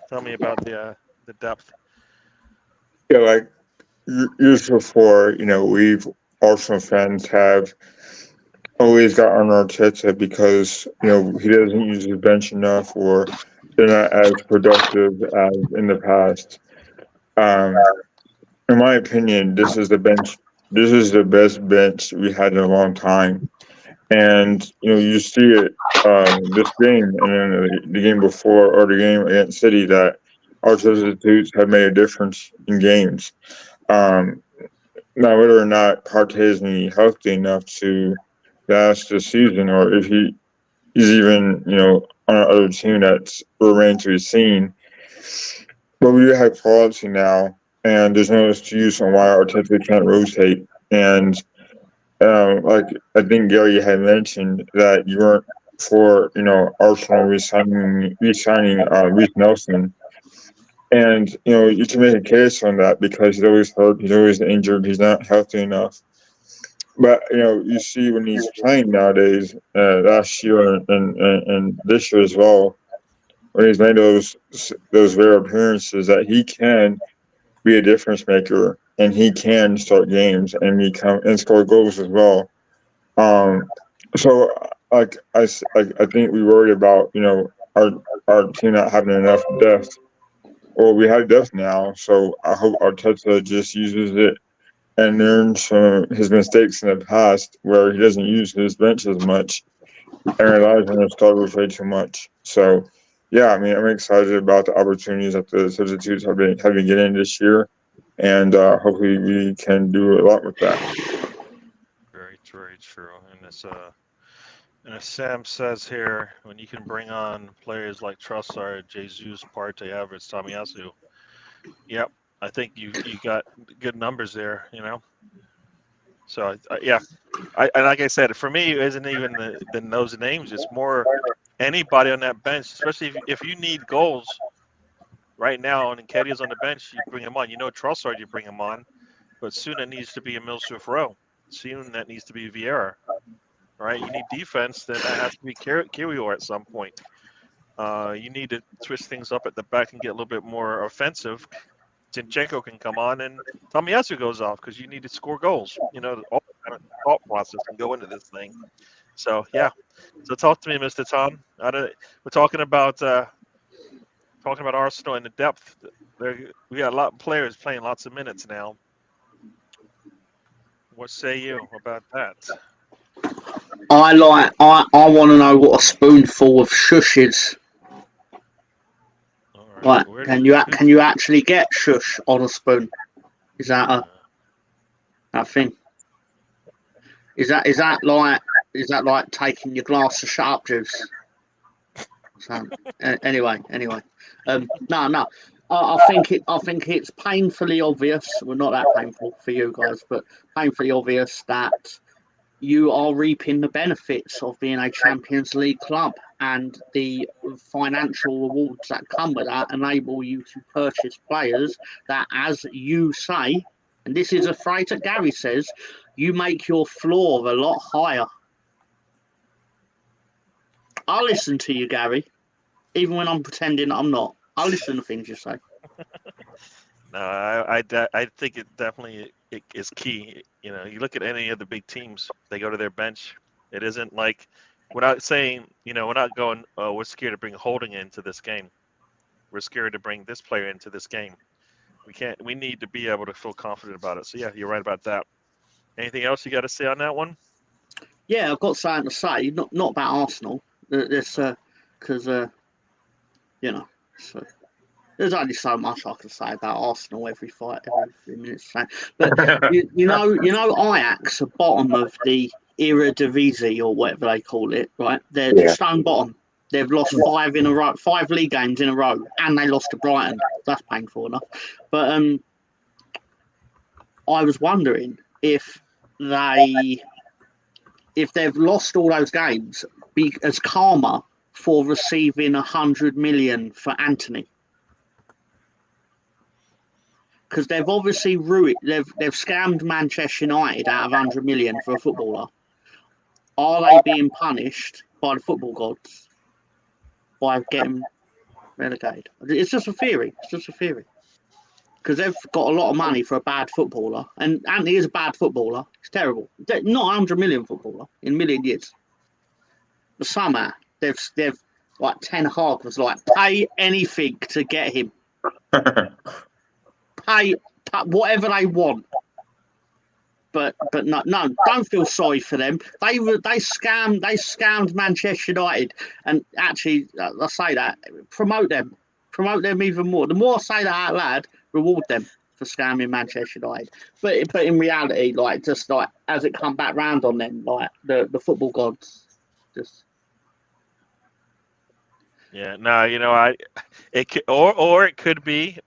Tell me about the depth. Yeah, like years before, you know, we've Arsenal fans have always got on Arteta because, you know, he doesn't use his bench enough, or they're not as productive as in the past. In my opinion, this is the bench. This is the best bench we had in a long time, and you know, you see it this game and then the game before, or the game against City, that our substitutes have made a difference in games. Now, whether or not Partey is healthy enough to last the season, or if he's even, you know, on another team, that's remains to be seen. But we do have quality now, and there's no excuse on why Arteta can't rotate. And like I think Gary had mentioned, that you weren't for, you know, Arsenal re-signing Reece Nelson. And, you know, you can make a case on that because he's always hurt, he's always injured, he's not healthy enough. But, you know, you see when he's playing nowadays, last year and this year as well, when he's made those rare appearances, that he can be a difference maker, and he can start games and score goals as well. So I think we worried about, you know, our team not having enough depth. Well, we have depth now, so I hope Arteta just uses it and learns from his mistakes in the past, where he doesn't use his bench as much and relies on his starters way too much. So, yeah, I mean, I'm excited about the opportunities that the substitutes have been getting this year, and hopefully we can do a lot with that. Very, very true. And as Sam says here, when you can bring on players like Trossard, Jesus, Partey, Havertz, Tomiyasu, yep, I think you got good numbers there. You know. So yeah, like I said, for me, it isn't even those names. It's more anybody on that bench, especially if you need goals right now and Nketiah's on the bench, you bring him on. You know Trossard, you bring him on, but soon it needs to be Emile Smith-Rowe. Soon that needs to be Vieira. Right? You need defense, then that has to be Kiwior at some point. You need to twist things up at the back and get a little bit more offensive. Zinchenko can come on and Tomiyasu goes off because you need to score goals. You know, all kind of thought process can go into this thing. So yeah. So talk to me, Mr. Tom. We're talking about Arsenal and the depth. We got a lot of players playing lots of minutes now. What say you about that? I want to know what a spoonful of shush is. Right, can you actually get shush on a spoon? Is that that thing? Is that like taking your glass of sharp juice? So anyway, no. I think it's painfully obvious. Well, not that painful for you guys, but painfully obvious that you are reaping the benefits of being a Champions League club, and the financial rewards that come with that enable you to purchase players that, as you say, and this is a phrase that Gary says, you make your floor a lot higher. I'll listen to you, Gary, even when I'm pretending I'm not. I'll listen to things you say. No, I think it definitely is key. You know, you look at any of the big teams, they go to their bench. It isn't like, we're not saying, you know, we're not going, oh, we're scared to bring Holding into this game. We're scared to bring this player into this game. We need to be able to feel confident about it. So yeah, you're right about that. Anything else you got to say on that one? Yeah, I've got something to say, not about Arsenal. This because you know, so there's only so much I can say about Arsenal every 3 minutes. But you know, Ajax are bottom of the Eredivisie or whatever they call it, right? They're stone bottom. They've lost 5 in a row, 5 league games in a row, and they lost to Brighton. That's painful enough. But I was wondering if they've lost all those games as karma for receiving 100 million for Anthony. Because they've obviously ruined, they've scammed Manchester United out of 100 million for a footballer. Are they being punished by the football gods by getting relegated? It's just a theory. Because they've got a lot of money for a bad footballer, and Anthony is a bad footballer. He's terrible. Not 100 million footballer in a million years. But somehow they've like Ten Hag was like, pay anything to get him. Pay whatever they want, but no, don't feel sorry for them. They scammed Manchester United, and actually, I say that, promote them even more. The more I say that out loud, reward them for scamming Manchester United. But in reality, like, just like as it come back round on them, like the football gods, just. Yeah, no, you know, it could be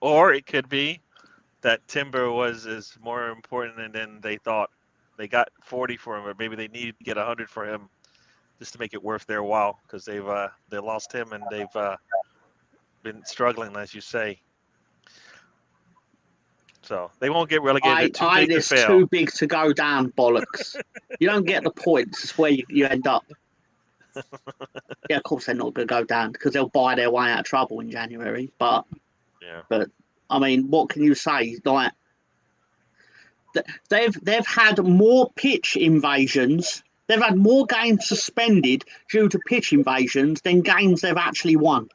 that Timber is more important than they thought. They got 40 for him, or maybe they needed to get 100 for him just to make it worth their while, because they lost him and they've been struggling, as you say. So they won't get relegated. It's too big to go down, bollocks. You don't get the points. It's where you end up. Yeah, of course they're not going to go down because they'll buy their way out of trouble in January. But I mean, what can you say? Like, they've had more pitch invasions They've had more games suspended due to pitch invasions than games they've actually won.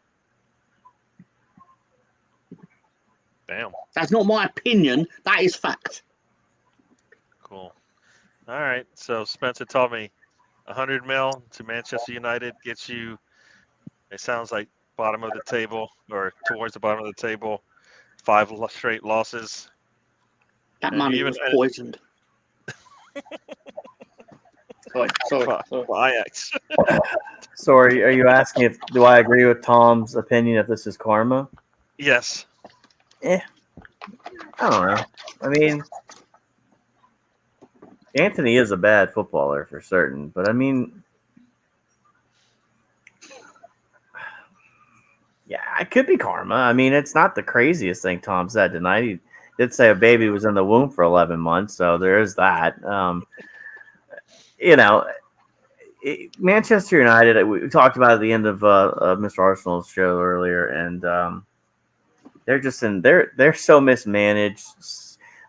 Damn. That's not my opinion. That is fact. Cool. All right. So Spencer told me 100 mil to Manchester United gets you, it sounds like bottom of the table or towards the bottom of the table, 5 straight losses. That And money was poisoned. Sorry. Ajax. So are you asking if do I agree with Tom's opinion if this is karma? Yes. I don't know. I mean, Anthony is a bad footballer for certain, but I mean, yeah, it could be karma. I mean, it's not the craziest thing Tom said tonight. He did say a baby was in the womb for 11 months, so there is that. You know, Manchester United, we talked about at the end of Mr. Arsenal's show earlier, and they're so mismanaged.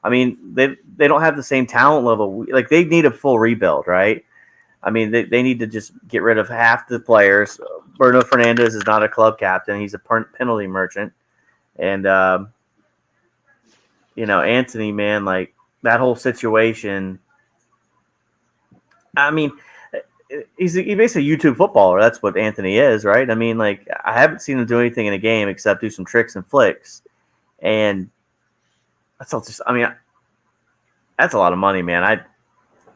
I mean, they don't have the same talent level. Like, they need a full rebuild, right? I mean, they need to just get rid of half the players. Bruno Fernandes is not a club captain. He's a penalty merchant. And, you know, Anthony, man, like, that whole situation. I mean, he's basically a YouTube footballer. That's what Anthony is, right? I mean, like, I haven't seen him do anything in a game except do some tricks and flicks. And that's all just, I mean, that's a lot of money, man.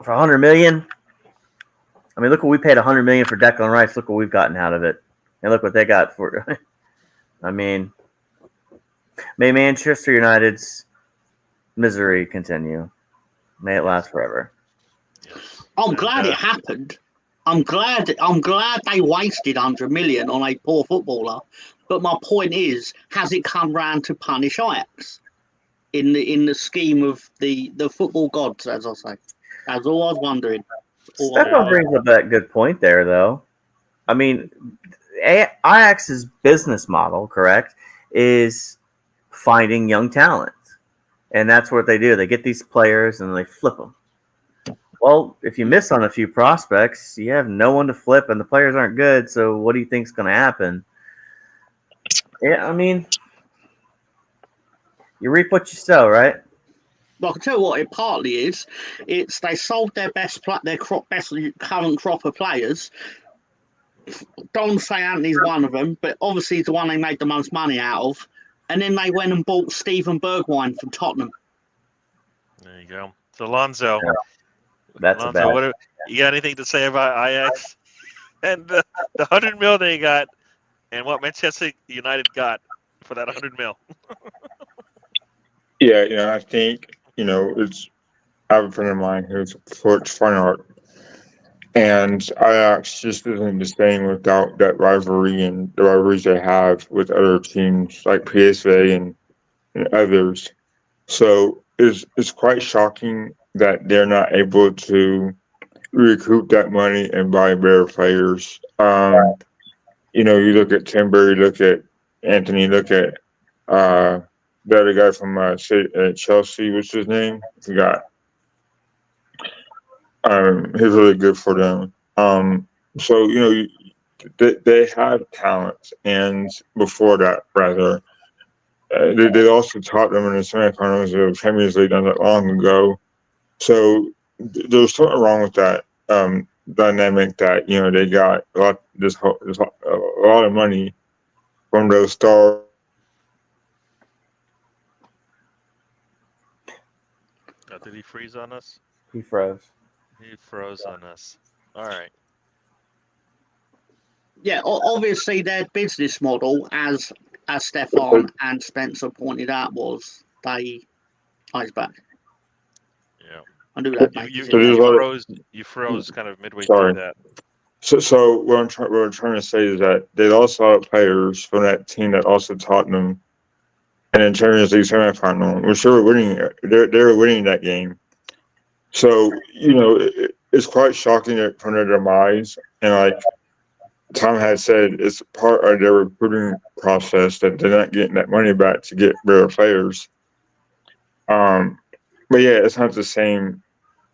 For $100 million, I mean, look what we paid $100 million for Declan Rice. Look what we've gotten out of it. And look what they got for I mean, may Manchester United's misery continue. May it last forever. I'm glad it happened. I'm glad they wasted $100 million on a poor footballer. But my point is, has it come round to punish Ajax in the scheme of the football gods, as I say? That's all I was wondering. Stefan brings up that good point there, though. I mean, Ajax's business model, correct, is finding young talent. And that's what they do. They get these players and they flip them. Well, if you miss on a few prospects, you have no one to flip, and the players aren't good. So what do you think's going to happen? Yeah, I mean, you reap what you sow, right? Well, I can tell you what it partly is. It's they sold their best current crop of players. Don't say Anthony's one of them, but obviously he's the one they made the most money out of. And then they went and bought Steven Bergwijn from Tottenham. There you go. So Lonzo. Yeah. That's Lonzo, a bad. You got anything to say about Ajax and the $100 million they got, and what Manchester United got for that $100 million? Yeah, you know, I think, you know, I have a friend of mine who's sports fine art, and Ajax just isn't the same without that rivalry and the rivalries they have with other teams like PSV and others. So it's quite shocking that they're not able to recoup that money and buy better players. You know, you look at Timber, you look at Anthony, look at the other guy from Chelsea. What's his name? I forgot. He's really good for them. So you know, they have talent, and before that, rather, they also taught them in the semifinals of the Champions League not that long ago. So there's something wrong with that dynamic that, you know, they got a lot of money from those stars. Did he freeze on us? He froze. He froze on us. All right. Yeah, obviously their business model, as Stefan and Spencer pointed out, was he's back. Yeah. I knew that. You froze kind of midway Sorry. through that. So what I'm trying to say is that they lost a lot of players from that team that also taught them. And in Champions League semifinal, which they were winning, they were winning that game. So, you know, it's quite shocking from their demise. And like Tom had said, it's part of their recruiting process that they're not getting that money back to get better players. But yeah, it's not the same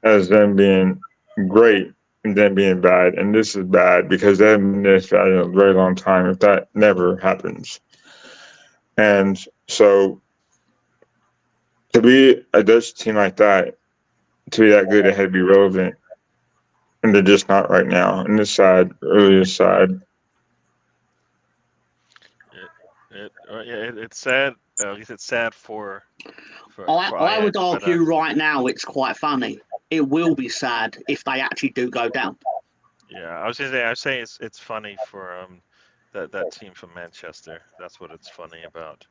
as them being great. and then being bad. And this is bad because they haven't been this bad in a very long time, if that never happens. And so to be a Dutch team like that, to be that good, it had to be relevant. And they're just not right now. And it's sad, really is sad. It's sad. At least it's sad for I would Ian, but, argue right now it's quite funny. It will be sad if they actually do go down. Yeah, I was saying it's funny for that team from Manchester. That's what it's funny about.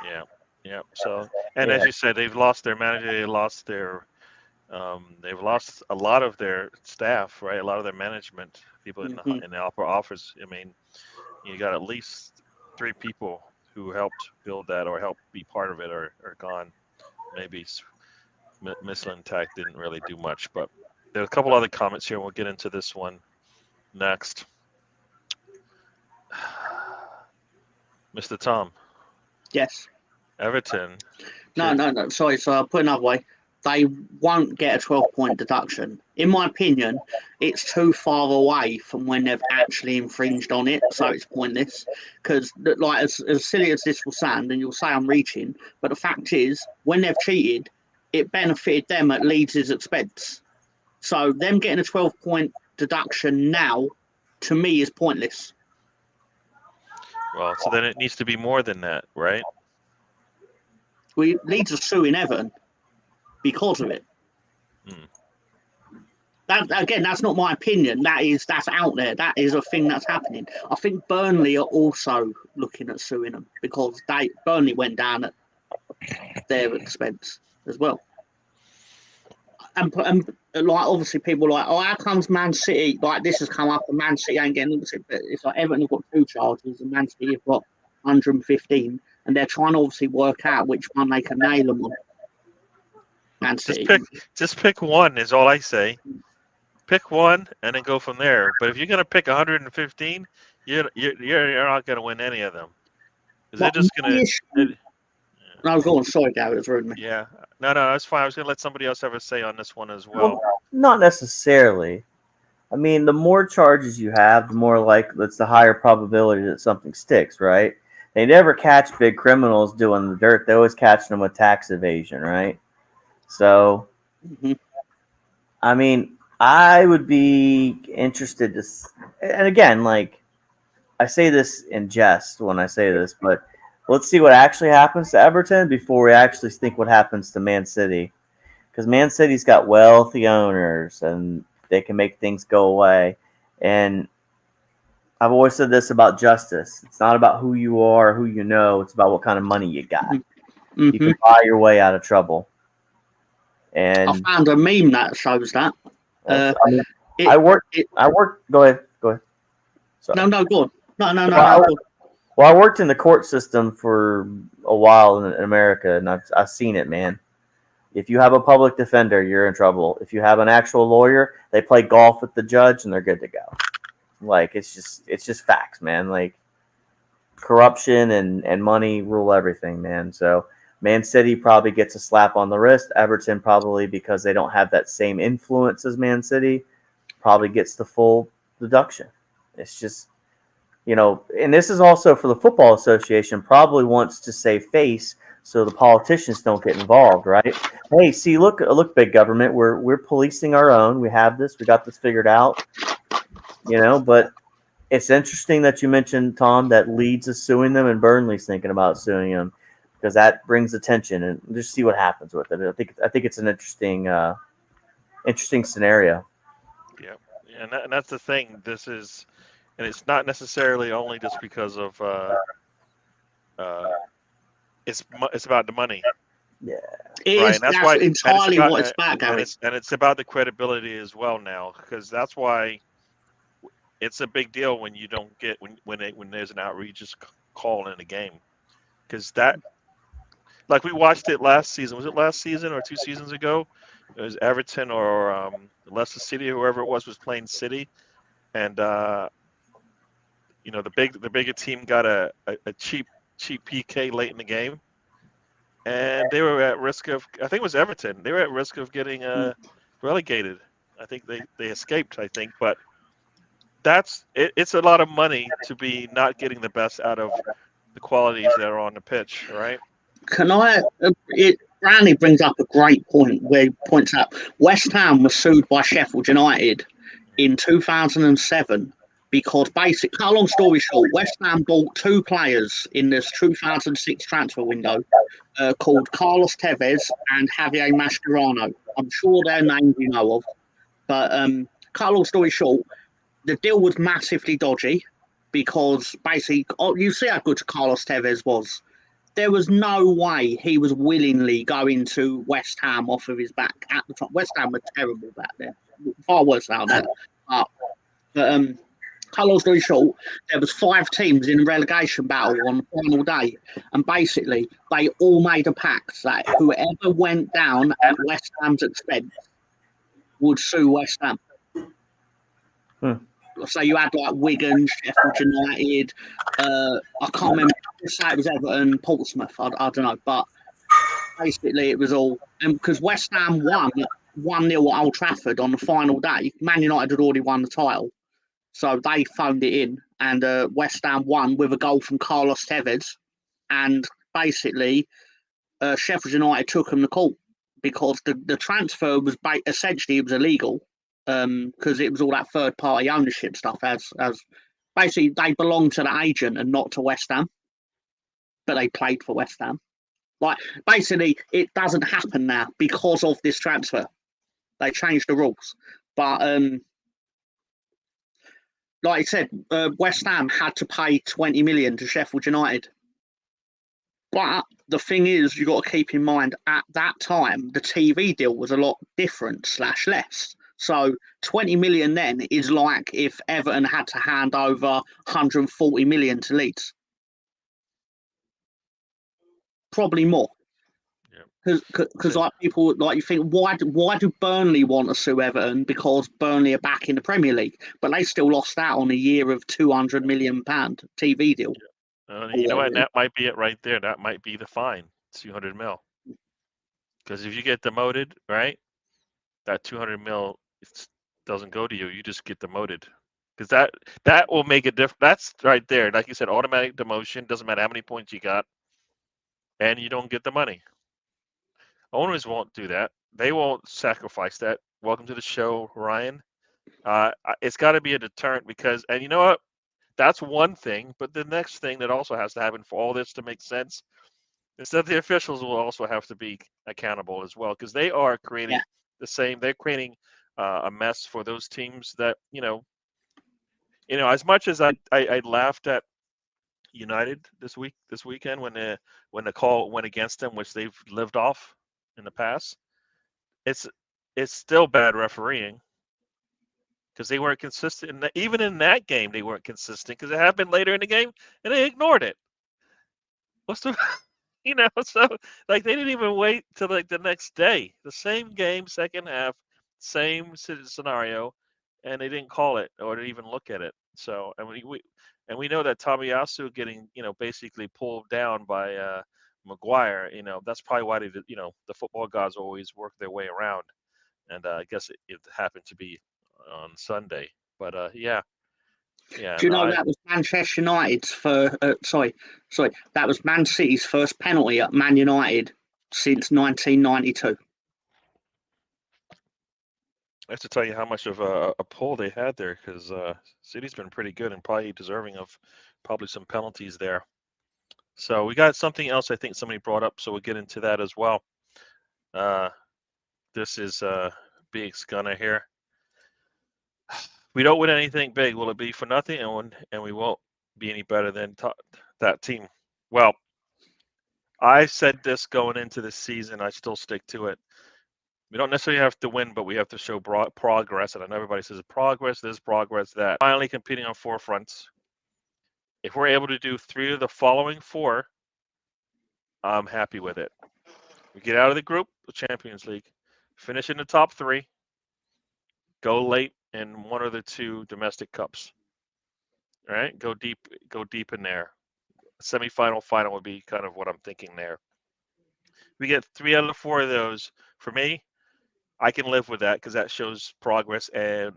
Yeah. So, and as you said, they've lost their manager. They've lost a lot of their staff, right? A lot of their management people in the upper office. I mean, you got at least 3 people who helped build that or helped be part of it are gone. Maybe Mislintat didn't really do much, but there's a couple other comments here. We'll get into this one next. Mr. Tom. Yes. Everton. No. Sorry. So I'll put another way. They won't get a 12-point deduction. In my opinion, it's too far away from when they've actually infringed on it, so it's pointless. Because, like, as silly as this will sound, and you'll say I'm reaching, but the fact is, when they've cheated, it benefited them at Leeds' expense. So them getting a 12-point deduction now, to me, is pointless. Well, so then it needs to be more than that, right? Leeds are suing Everton because of it. That's not my opinion. That's out there. That is a thing that's happening. I think Burnley are also looking at suing them because Burnley went down at their expense as well. And like obviously people are like, oh, how comes Man City, like this has come up and Man City ain't getting it? But it's like Everton have got 2 charges and Man City have got 115, and they're trying to obviously work out which one they can nail them on. Man City. Just pick one is all I say. Pick one and then go from there. But if you're gonna pick 115, you're not gonna win any of them. They're just gonna. No, go on. Sorry, Gary, it's rude me. Yeah. No, that's fine. I was gonna let somebody else have a say on this one as well. Not necessarily. I mean, the more charges you have, the more it's the higher probability that something sticks, right? They never catch big criminals doing the dirt. They always catch them with tax evasion, right? So, I mean, I would be interested to, and again, like I say this in jest when I say this, but let's see what actually happens to Everton before we actually think what happens to Man City. Because Man City's got wealthy owners and they can make things go away. And I've always said this about justice. It's not about who you are, who you know. It's about what kind of money you got. You can buy your way out of trouble. And I found a meme that shows that. I worked. Go ahead. Sorry. No, go on. No. Well, I worked in the court system for a while in America, and I've seen it, man. If you have a public defender, you're in trouble. If you have an actual lawyer, they play golf with the judge, and they're good to go. Like it's just facts, man. Like corruption and money rule everything, man. So Man City probably gets a slap on the wrist. Everton probably, because they don't have that same influence as Man City, probably gets the full deduction. It's just, and this is also for the Football Association, probably wants to save face so the politicians don't get involved, right? Hey, see, look, big government, we're policing our own. We have this. We got this figured out, but it's interesting that you mentioned, Tom, that Leeds is suing them and Burnley's thinking about suing them, because that brings attention, and just see what happens with it. I think it's an interesting scenario. Yeah, and that's the thing. This is, and it's not necessarily only just because of it's about the money. Yeah, right. That's why entirely what it's about, Gary. And it's about the credibility as well now, because that's why it's a big deal when you don't get when there's an outrageous call in a game, because that. Like we watched it last season. Was it last season or 2 seasons ago? It was Everton or Leicester City, whoever it was playing City, and the bigger team got a cheap PK late in the game, and they were at risk of. I think it was Everton. They were at risk of getting relegated I think they escaped. I think, but it's a lot of money to be not getting the best out of the qualities that are on the pitch, right? Can I? Branley brings up a great point where he points out West Ham was sued by Sheffield United in 2007 because basically, cut a long story short, West Ham bought two players in this 2006 transfer window called Carlos Tevez and Javier Mascherano. I'm sure their names you know of, but cut a long story short, the deal was massively dodgy because basically, you see how good Carlos Tevez was. There was no way he was willingly going to West Ham off of his back at the time. West Ham were terrible back there, far worse than that. But cut long story short, there was 5 teams in a relegation battle on the final day, and basically they all made a pact that whoever went down at West Ham's expense would sue West Ham. So you had like Wigan, Sheffield United. I can't remember. Say it was Everton, Portsmouth. I don't know, but basically it was all because West Ham won 1-0 at Old Trafford on the final day. Man United had already won the title, so they phoned it in, and West Ham won with a goal from Carlos Tevez, and basically Sheffield United took them to court because the transfer was essentially it was illegal. Because it was all that third party ownership stuff as basically they belonged to the agent and not to West Ham, but they played for West Ham. Like basically it doesn't happen now because of this transfer. They changed the rules. But like I said, West Ham had to pay 20 million to Sheffield United. But the thing is, you got to keep in mind at that time the TV deal was a lot different / less. So 20 million then is like if Everton had to hand over 140 million to Leeds. Probably more. Because like people like you think why do Burnley want to sue Everton because Burnley are back in the Premier League, but they still lost out on a year of £200 million TV deal. You know what? That might be it right there. That might be the fine, 200 mil. Because if you get demoted, right, that 200 mil doesn't go to you. You just get demoted. Because that will make a difference. That's right there. Like you said, automatic demotion. Doesn't matter how many points you got. And you don't get the money. Owners won't do that. They won't sacrifice that. Welcome to the show, Ryan. It's got to be a deterrent because, and you know what? That's one thing. But the next thing that also has to happen for all this to make sense is that the officials will also have to be accountable as well because they are creating the same. They're creating a mess for those teams that as much as I laughed at United this weekend when the call went against them, which they've lived off in the past. It's still bad refereeing because they weren't consistent. Even in that game, they weren't consistent because it happened later in the game and they ignored it. What's the so like they didn't even wait till like the next day. The same game, second half, same scenario, and they didn't call it or didn't even look at it. So and we know that Tomiyasu getting basically pulled down by Maguire. That's probably why the football gods always work their way around, and I guess it happened to be on Sunday. But yeah. Do you know that was Manchester United's that was Man City's first penalty at Man United since 1992. I have to tell you how much of a pull they had there because City's been pretty good and probably deserving of probably some penalties there. So we got something else I think somebody brought up, so we'll get into that as well. This is Big Gunner here. We don't win anything big. Will it be for nothing? And we won't be any better than that team. Well, I said this going into the season. I still stick to it. We don't necessarily have to win, but we have to show progress. And I know everybody says progress, this, progress, that. Finally competing on 4 fronts. If we're able to do 3 of the following 4, I'm happy with it. We get out of the group, the Champions League, finish in the top 3, go late in 1 or the 2 domestic cups. All right, go deep in there. Semi-final, final would be kind of what I'm thinking there. We get 3 out of the 4 of those. For me, I can live with that because that shows progress, and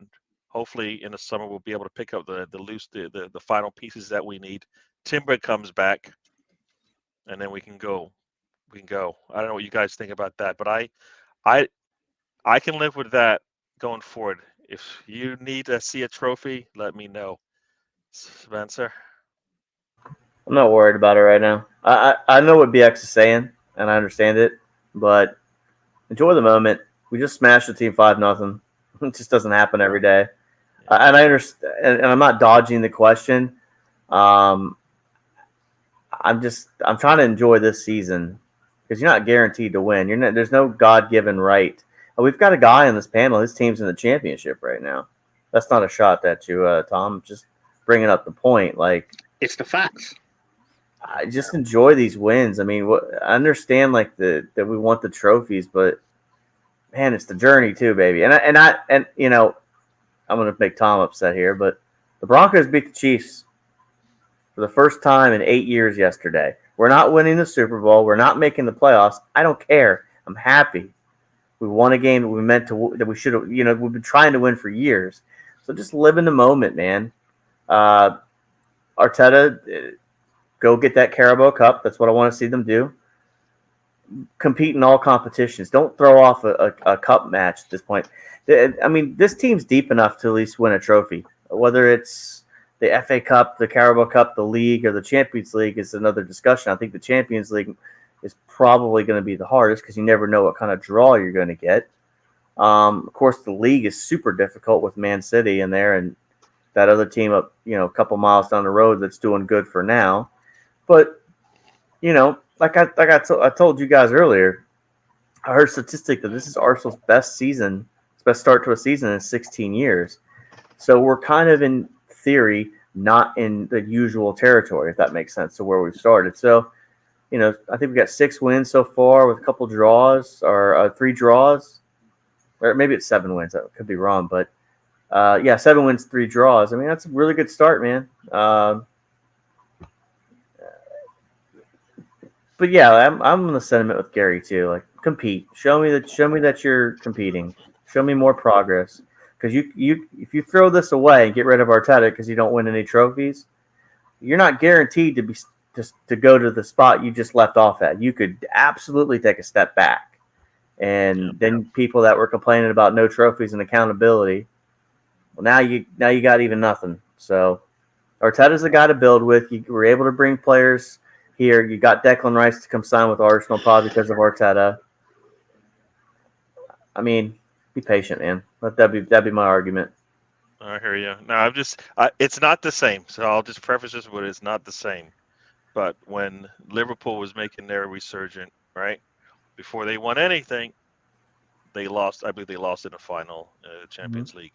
hopefully in the summer we'll be able to pick up the final pieces that we need. Timber comes back, and then we can go. We can go. I don't know what you guys think about that, but I can live with that going forward. If you need to see a trophy, let me know, Spencer. I'm not worried about it right now. I know what BX is saying, and I understand it, but enjoy the moment. We just smashed the team 5-0. It just doesn't happen every day. And I understand, and I'm not dodging the question. I'm trying to enjoy this season because you're not guaranteed to win. There's no God-given right. We've got a guy on this panel. His team's in the championship right now. That's not a shot at you, Tom. Just bringing up the point. Like, it's the facts. I just enjoy these wins. I mean, I understand like that we want the trophies, but man, it's the journey too, baby. And you know, I'm gonna make Tom upset here, but the Broncos beat the Chiefs for the first time in 8 years yesterday. We're not winning the Super Bowl. We're not making the playoffs. I don't care. I'm happy. We won a game that we meant to, that we should have, you know, we've been trying to win for years. So just live in the moment, man. Arteta, go get that Carabao Cup. That's what I want to see them do. Compete in all competitions. Don't throw off a cup match at this point. I mean, this team's deep enough to at least win a trophy. Whether it's the FA Cup, the Carabao Cup, the League, or the Champions League is another discussion. I think the Champions League is probably going to be the hardest because you never know what kind of draw you're going to get. Of course, the League is super difficult with Man City in there and that other team up, you know, a couple miles down the road that's doing good for now. But, you know, like I told you guys earlier, I heard a statistic that this is Arsenal's best start to a season in 16 years. So we're kind of in theory not in the usual territory, if that makes sense, to where we've started. So, you know, I think we got 6 wins so far with a couple draws or 3 draws, or maybe it's 7 wins. I could be wrong, but 7 wins, 3 draws. I mean, that's a really good start, man. But yeah, I'm in the sentiment with Gary too. Like, compete. Show me that you're competing. Show me more progress. Because if you throw this away and get rid of Arteta because you don't win any trophies, you're not guaranteed to go to the spot you just left off at. You could absolutely take a step back, and then people that were complaining about no trophies and accountability, well, now you got even nothing. So Arteta's the guy to build with. You were able to bring players here. You got Declan Rice to come sign with Arsenal probably because of Arteta. I mean, be patient, man. That'd be my argument. I hear you. No, it's not the same. So I'll just preface this with it's not the same. But when Liverpool was making their resurgence, right, before they won anything, they lost. I believe they lost in the final Champions League.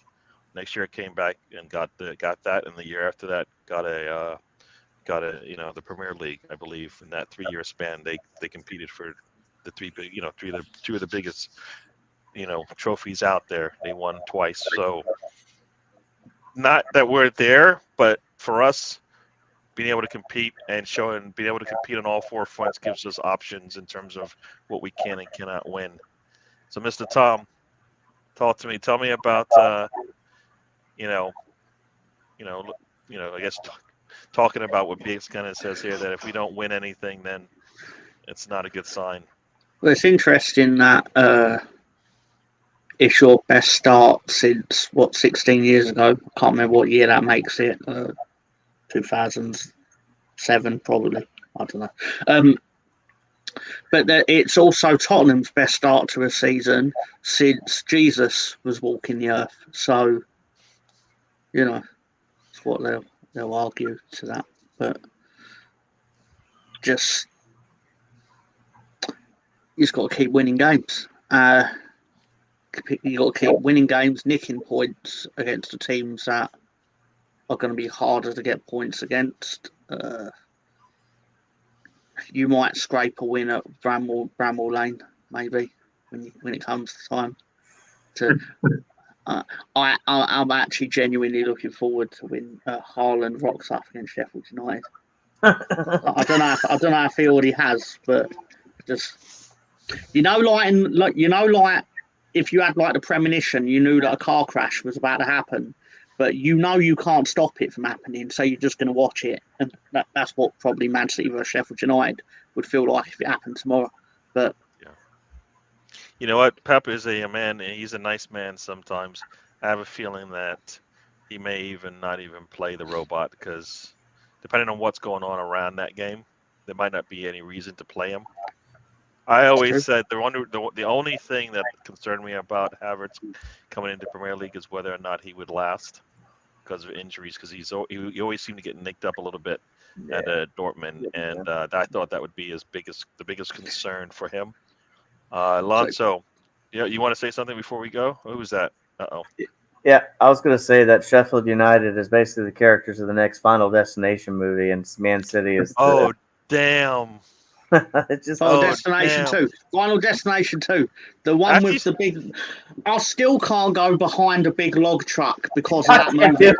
Next year, it came back and got that, and the year after that, got a the Premier League. I believe in that 3-year span, they competed for the two of the biggest trophies out there. They won twice. So not that we're there, but for us, being able to compete and being able to compete on all 4 fronts gives us options in terms of what we can and cannot win. So, Mr. Tom, talk to me. Tell me about I guess talking about what BX kind of says here, that if we don't win anything, then it's not a good sign. Well, it's interesting that it's your best start since 16 years ago. I can't remember what year that makes it. 2007 probably. I don't know. But it's also Tottenham's best start to a season since Jesus was walking the earth. So, it's what they'll argue to that. But just you just got to keep winning games. You got to keep winning games, nicking points against the teams that are going to be harder to get points against. You might scrape a win at Bramall Lane, maybe when it comes time to. I'm actually genuinely looking forward to when Haaland rocks up against Sheffield United. I don't know if he already has, but just like if you had like the premonition, you knew that a car crash was about to happen, but you know you can't stop it from happening, so you're just going to watch it, and that's what probably Man City versus Sheffield United would feel like if it happened tomorrow. But yeah, you know what, Pep is a man. He's a nice man. Sometimes I have a feeling that he may even not even play the robot because depending on what's going on around that game, there might not be any reason to play him. I always said the only thing that concerned me about Havertz coming into Premier League is whether or not he would last because of injuries. Because he always seemed to get nicked up a little bit at Dortmund, and I thought that would be the biggest concern for him. Alonso, you want to say something before we go? Who's that? Uh-oh. Yeah, I was going to say that Sheffield United is basically the characters of the next Final Destination movie, and Man City is. Oh, damn. It's just Destination 2. Final Destination 2. The one with the big. I still can't go behind a big log truck because of that movie.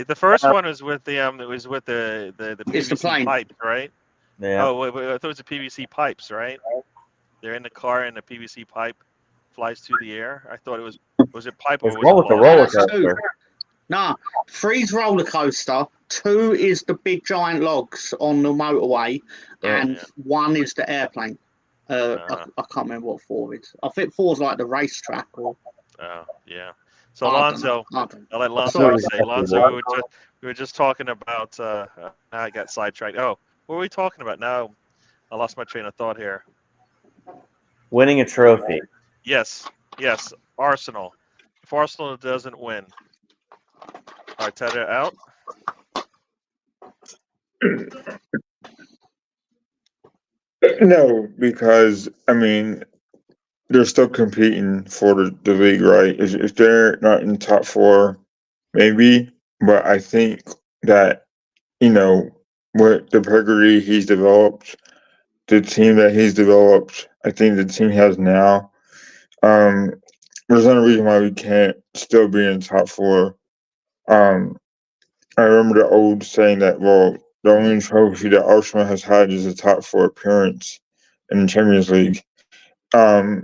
The first one was with the PVC pipe, right? Yeah. Oh, wait, I thought it was the PVC pipes, right? They're in the car and the PVC pipe flies through the air. I thought it was it pipe or was it the roller coaster? No, 3's roller coaster. 2 is the big giant logs on the motorway, and 1 is the airplane. I can't remember what 4 is. I think 4's like the racetrack or. Oh yeah. So Alonso, I'll let Alonso say. Alonso, we were just talking about. I got sidetracked. Oh, what were we talking about? Now I lost my train of thought here. Winning a trophy. Yes. Arsenal. If Arsenal doesn't win, Arteta out. No, because I mean they're still competing for the league, right? If they're not in top 4, maybe. But I think that with the pedigree he's developed, the team that he's developed, I think the team has now. There's no reason why we can't still be in top 4. I remember the old saying that, well, the only trophy that Arsenal has had is a top 4 appearance in the Champions League. I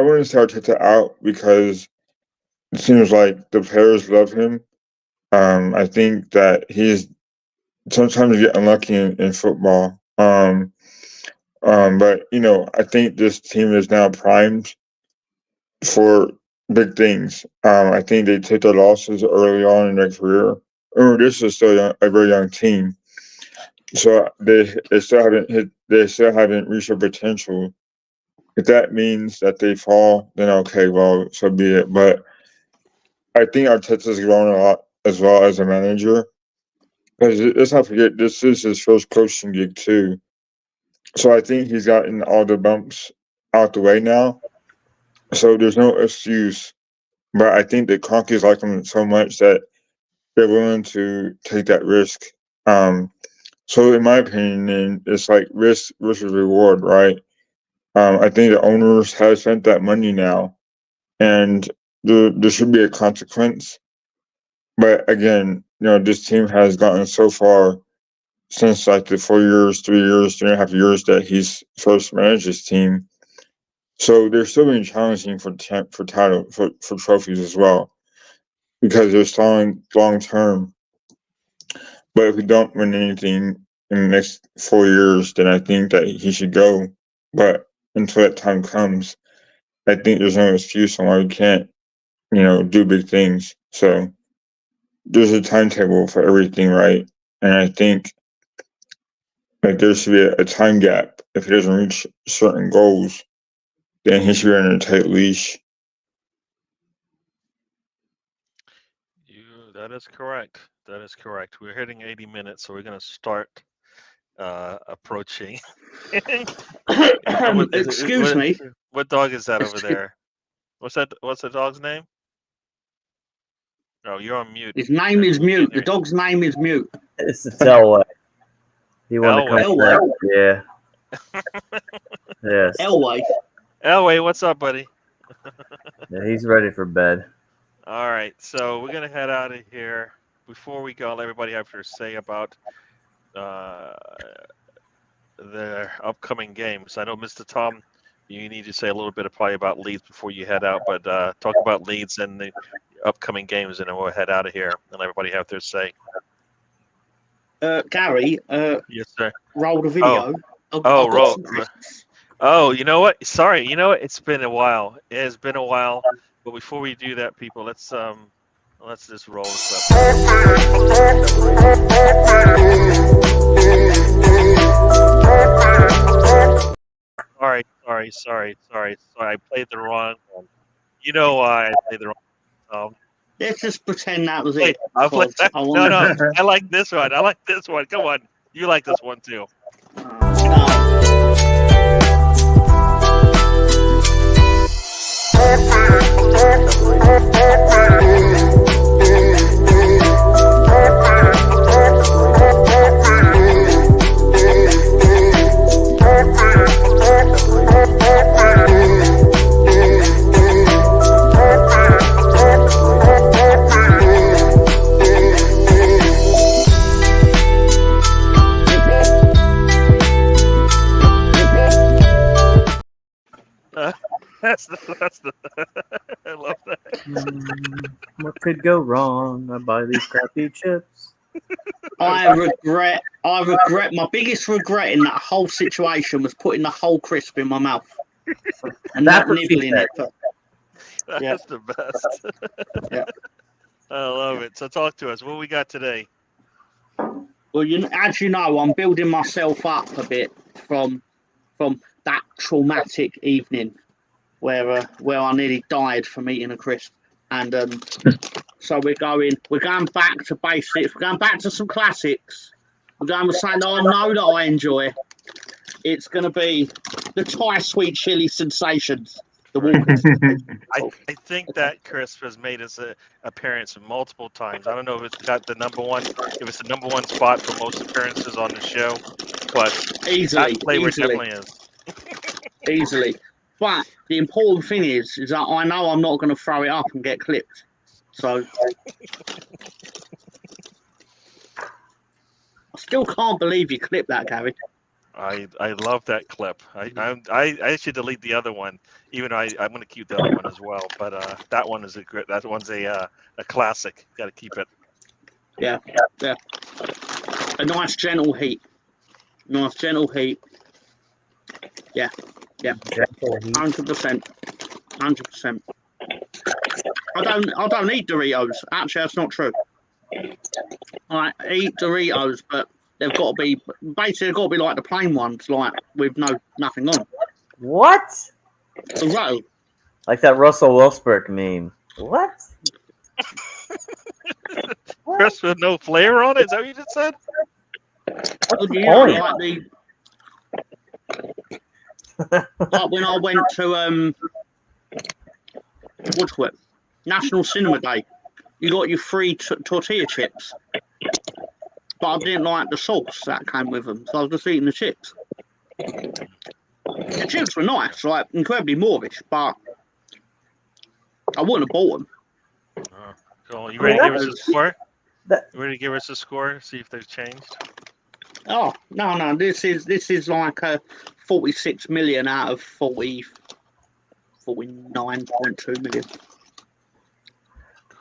wouldn't say Arteta out because it seems like the players love him. I think that he's sometimes get unlucky in football. But I think this team is now primed for big things. I think they took their losses early on in their career. Remember, this is still a very young team, so they still haven't reached their potential. If that means that they fall, then okay, well, so be it. But I think Arteta's grown a lot as well as a manager. Because let's not forget, this is his first coaching gig too. So I think he's gotten all the bumps out the way now. So there's no excuse. But I think the Conkies like him so much that they're willing to take that risk. So in my opinion, it's like risk versus reward, right? I think the owners have spent that money now, and there should be a consequence. But again, this team has gotten so far since like the 4 years, 3 years, 3.5 years that he's first managed this team. So they're still being challenging for trophies as well, because they're selling long term. But if we don't win anything in the next 4 years, then I think that he should go. But until that time comes, I think there's no excuse on why we can't, do big things. So there's a timetable for everything, right? And I think there should be a time gap. If he doesn't reach certain goals, then he should be on a tight leash. That is correct. That is correct. We're hitting 80 minutes, so we're going to start approaching. Excuse me. What dog is that over there? What's the dog's name? Oh, you're on mute. His name is Mute. The dog's name is Mute. It's the Elway. You want to come back? Yeah. Yes. Elway, what's up, buddy? Yeah, he's ready for bed. All right, so we're gonna head out of here. Before we go, let everybody have to say about their upcoming games. I know Mr. Tom you need to say a little bit probably about Leeds before you head out. But talk about Leeds and the upcoming games, and then we'll head out of here and everybody have their say. Gary. Yes, sir. Roll the video. Roll. Oh, you know what? Sorry, you know what? It's been a while. It has been a while. But before we do that, people, let's just roll this up. Sorry. I played the wrong one. You know why I played the wrong one. Let's just pretend that was it. No. I like this one. Come on. You like this one too. That's the I love that. What could go wrong? I buy these crappy chips. I regret my biggest regret in that whole situation was putting the whole crisp in my mouth and That's not nibbling it. That's the best. Yeah. I love it. So talk to us. What we got today? Well, as you know, I'm building myself up a bit from that traumatic evening where I nearly died from eating a crisp, and so we're going back to basics. We're going back to some classics. We're going with something that I know that I enjoy. It's going to be the Thai sweet chili sensations. The Walkers. I think that crisp has made its appearance multiple times. I don't know if it's got the number one spot for most appearances on the show, but easily, that flavor definitely is. Easily. But the important thing is that I know I'm not going to throw it up and get clipped. So I still can't believe you clipped that, Gary. I love that clip. I should delete the other one, even though I'm going to keep the other one as well. But that one is a classic. Got to keep it. Yeah. A nice gentle heat. Yeah. 100%. I don't eat Doritos. Actually, that's not true. I eat Doritos, but they've got to be like the plain ones, like with nothing on. What? Right. Like that Russell Wilsberg meme. What? Crisp with no flavor on it? Is that what you just said? Like when I went to National Cinema Day, you got your free tortilla chips, but I didn't like the sauce that came with them, so I was just eating the chips. The chips were nice, like incredibly Moorish, but I wouldn't have bought them. Oh, cool. You ready to give us a score? You ready to give us a score? See if they've changed. Oh no! This is like a 46 million out of 49.2 million.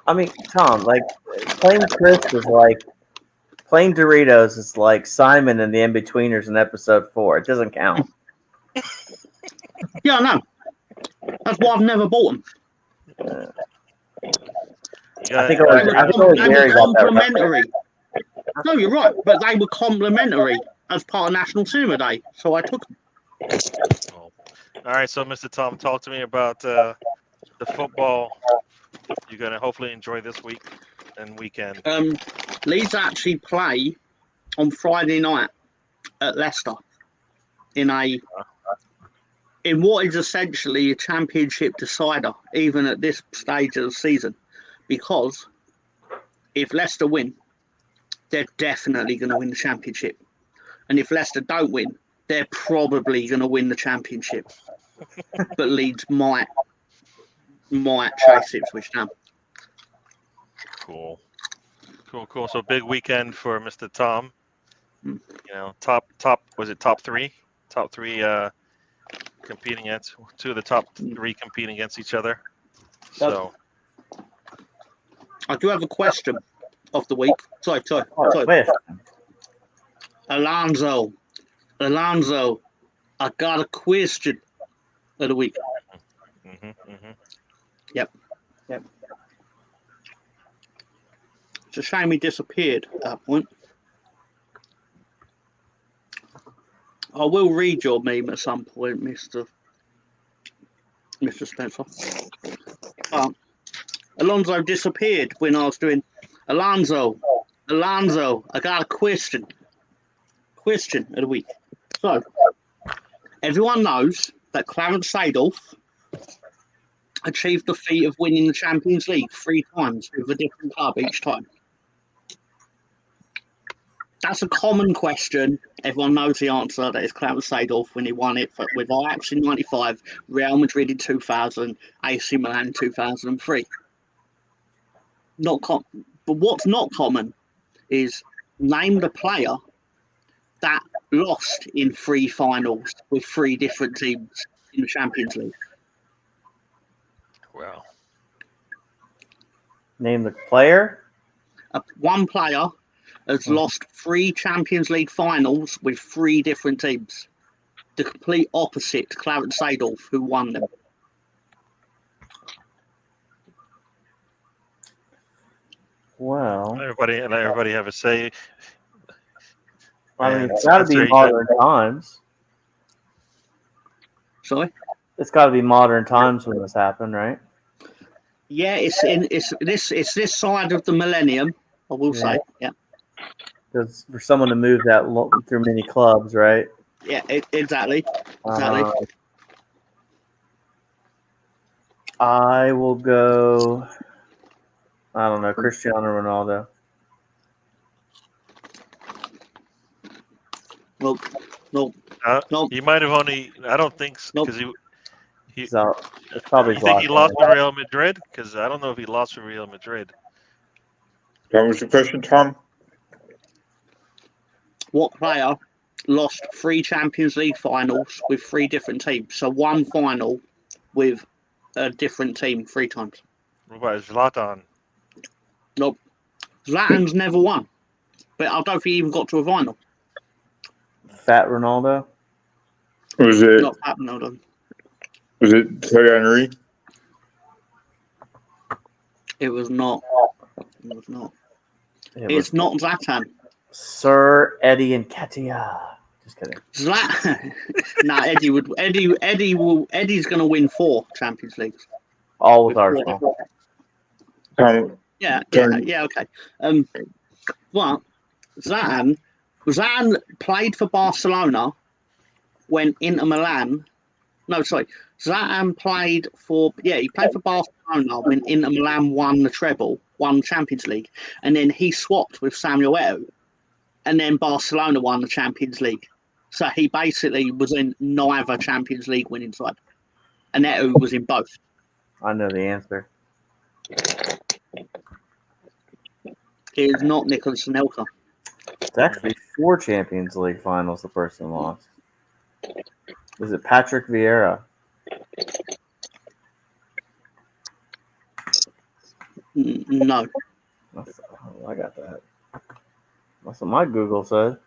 I mean, Tom, like plain crisp is like plain Doritos is like Simon and the In-Betweeners in episode 4. It doesn't count. Yeah, I know. That's why I've never bought them. I think Gary got that right. No, you're right, but they were complimentary as part of National Cinema Day, so I took them. All right, so Mr. Tom, talk to me about the football you're going to hopefully enjoy this week and weekend. Leeds actually play on Friday night at Leicester in what is essentially a championship decider, even at this stage of the season, because if Leicester win, they're definitely going to win the championship. And if Leicester don't win, they're probably going to win the championship. But Leeds might chase Ipswich down. Cool. So big weekend for Mr. Tom. You know, top was it top three? Top three competing against two of the top 3 competing against each other. So I do have a question of the week. Sorry. Alonso, I got a question of the week. Yep. It's a shame he disappeared at that point. I will read your meme at some point, Mr. Spencer. Alonso disappeared when I was doing Alonso, I got a question of the week. So, everyone knows that Clarence Seedorf achieved the feat of winning the Champions League 3 times with a different club each time. That's a common question. Everyone knows the answer. That is Clarence Seedorf when he won it with Ajax in 95, Real Madrid in 2000, AC Milan in 2003. But what's not common is name the player that lost in 3 finals with 3 different teams in the Champions League. Wow. Name the player? One player has lost 3 Champions League finals with 3 different teams. The complete opposite to Clarence Seedorf, who won them. Well, everybody have a say. I mean, it's got to be modern times. Sorry? It's got to be modern times when this happened, right? Yeah, it's this side of the millennium, I will say. Yeah. Because for someone to move that through many clubs, right? Yeah, exactly. I will go. I don't know, Cristiano Ronaldo. No. He might have only. I don't think because It's probably. You think he lost to Real Madrid? Because I don't know if he lost to Real Madrid. That was the question, Tom. What player lost 3 Champions League finals with 3 different teams? So 1 final with a different team 3 times. What about Zlatan? Nope. Zlatan's never won. But I don't think he even got to a final. Fat Ronaldo? Was it? Not Fat Ronaldo. Was it Thierry Henry? It was not. It's not Zlatan. Sir Eddie and Katia. Just kidding. Zlatan. Nah, Eddie's going to win 4 Champions Leagues. All with Arsenal. Yeah, okay. Well, Zlatan played for Barcelona when Inter Milan. No, sorry. Zlatan played for Barcelona when Inter Milan won the treble, won the Champions League, and then he swapped with Samuel Eto'o, and then Barcelona won the Champions League. So he basically was in neither Champions League winning side, and Eto'o was in both. I know the answer. It is not Nicolas Anelka. It's actually 4 Champions League finals the person lost. Is it Patrick Vieira? No. I got that. That's what my Google said.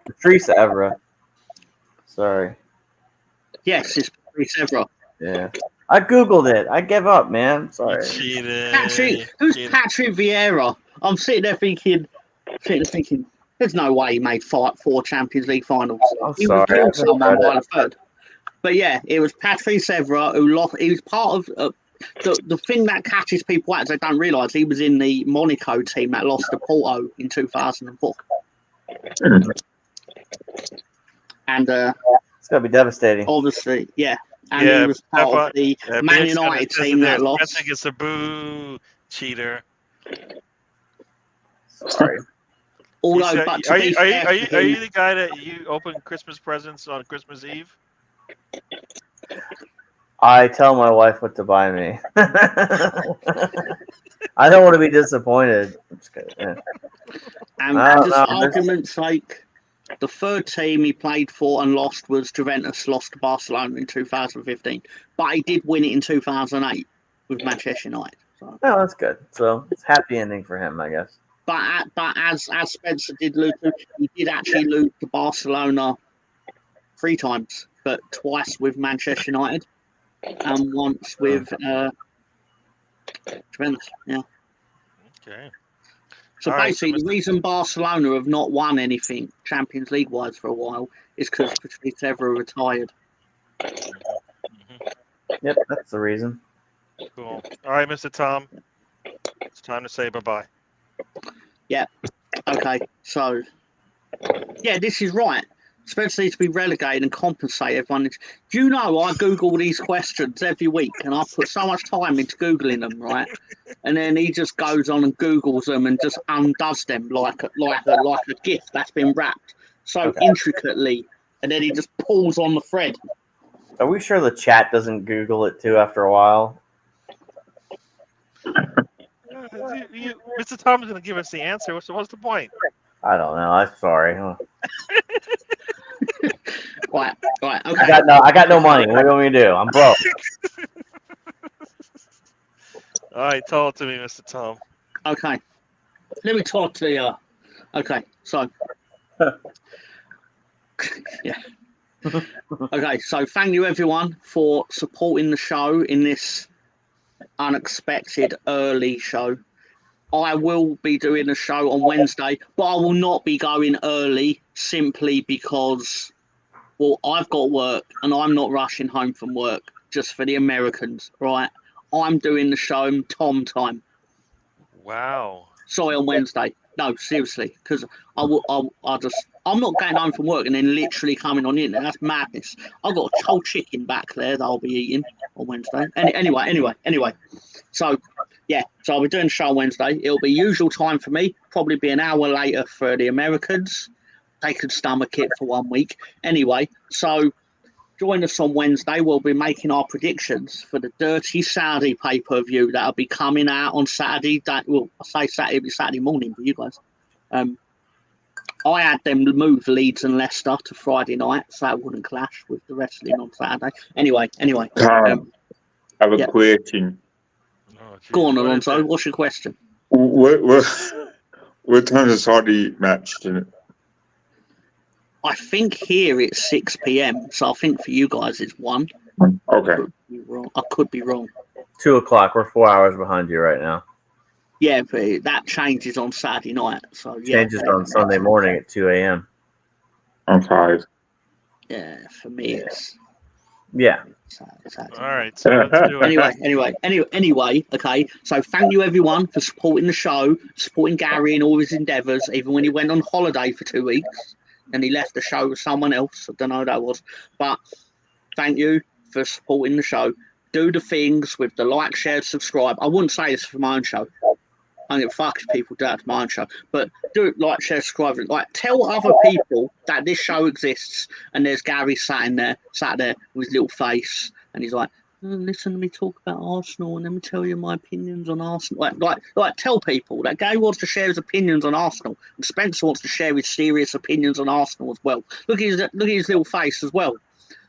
Patrice Evra. Sorry. Yes, it's Patrice Evra. Yeah. I Googled it. I give up, man. Sorry. Who's Patrick Vieira? I'm sitting there thinking, there's no way he made 4 Champions League finals. He was killed someone by the 3rd. But yeah, it was Patrice Evra who lost. He was part of the thing that catches people out is they don't realise he was in the Monaco team that lost to Porto in 2004. And it's gonna be devastating. Obviously, yeah. And he was part of the Man United team that lost. I guess a boo cheater. Sorry. Although, are you the guy that you open Christmas presents on Christmas Eve? I tell my wife what to buy me. I don't want to be disappointed. I'm just kidding. Yeah. And for argument's sake, The third team he played for and lost was Juventus, lost to Barcelona in 2015. But he did win it in 2008 with Manchester United. So. Oh, that's good. So it's happy ending for him, I guess. But as Spencer did lose, he did actually lose to Barcelona 3 times, but twice with Manchester United and once with Juventus. Yeah. Okay. So basically, the reason Barcelona have not won anything Champions League wise for a while is because Patrice Evra retired. Yep, that's the reason. Cool. All right, Mr. Tom. It's time to say bye-bye. Yeah. Okay. So, yeah, this is right. Spencer needs to be relegated and compensate everyone. Do you know I Google these questions every week and I put so much time into Googling them, right? And then he just goes on and Googles them and just undoes them like a gift that's been wrapped so intricately. And then he just pulls on the thread. Are we sure the chat doesn't Google it too after a while? Mr. Tom is going to give us the answer. What's the point? I don't know. I'm sorry. Right. Okay. I got no money. What do you want me to do? I'm broke. All right, tell it to me, Mr. Tom. Okay. Let me talk to you. Okay, so yeah. Okay, so thank you everyone for supporting the show in this unexpected early show. I will be doing a show on Wednesday, but I will not be going early simply because, well, I've got work and I'm not rushing home from work just for the Americans, right? I'm doing the show in Tom time. Wow. Sorry, on Wednesday. No, seriously, because I'm not going home from work and then literally coming on the internet. That's madness. I've got a whole chicken back there that I'll be eating on Wednesday. Anyway. So, yeah, so I'll be doing the show on Wednesday. It'll be usual time for me, probably be an hour later for the Americans. They could stomach it for 1 week. Anyway, so join us on Wednesday. We'll be making our predictions for the Dirty Saturday pay-per-view that'll be coming out on Saturday. Well, I say Saturday, it'll be Saturday morning for you guys. I had them move Leeds and Leicester to Friday night, so that wouldn't clash with the wrestling on Saturday. Anyway. Tom, I have a question. Oh, geez. Go on, Alonso. What's your question? What time is the Saudi match? I think here it's 6 p.m. So I think for you guys it's 1. Okay. I could be wrong. 2 o'clock. We're 4 hours behind you right now. Yeah, but that changes on Saturday night. So yeah, changes on Sunday morning at 2 a.m. I'm 5. Yeah, for me it's Saturday. All right, so let's do it. Anyway. Okay, so thank you everyone for supporting the show, supporting Gary in all his endeavours, even when he went on holiday for 2 weeks. And he left the show with someone else. I don't know who that was. But thank you for supporting the show. Do the things with the like, share, subscribe. I wouldn't say this for my own show. I don't give a fuck if people do it for my own show. But do it, like, share, subscribe. Like, tell other people that this show exists and there's Gary sat there with his little face. And he's like, listen to me talk about Arsenal and let me tell you my opinions on Arsenal. Like tell people that Gary wants to share his opinions on Arsenal and Spencer wants to share his serious opinions on Arsenal as well. Look at his little face as well.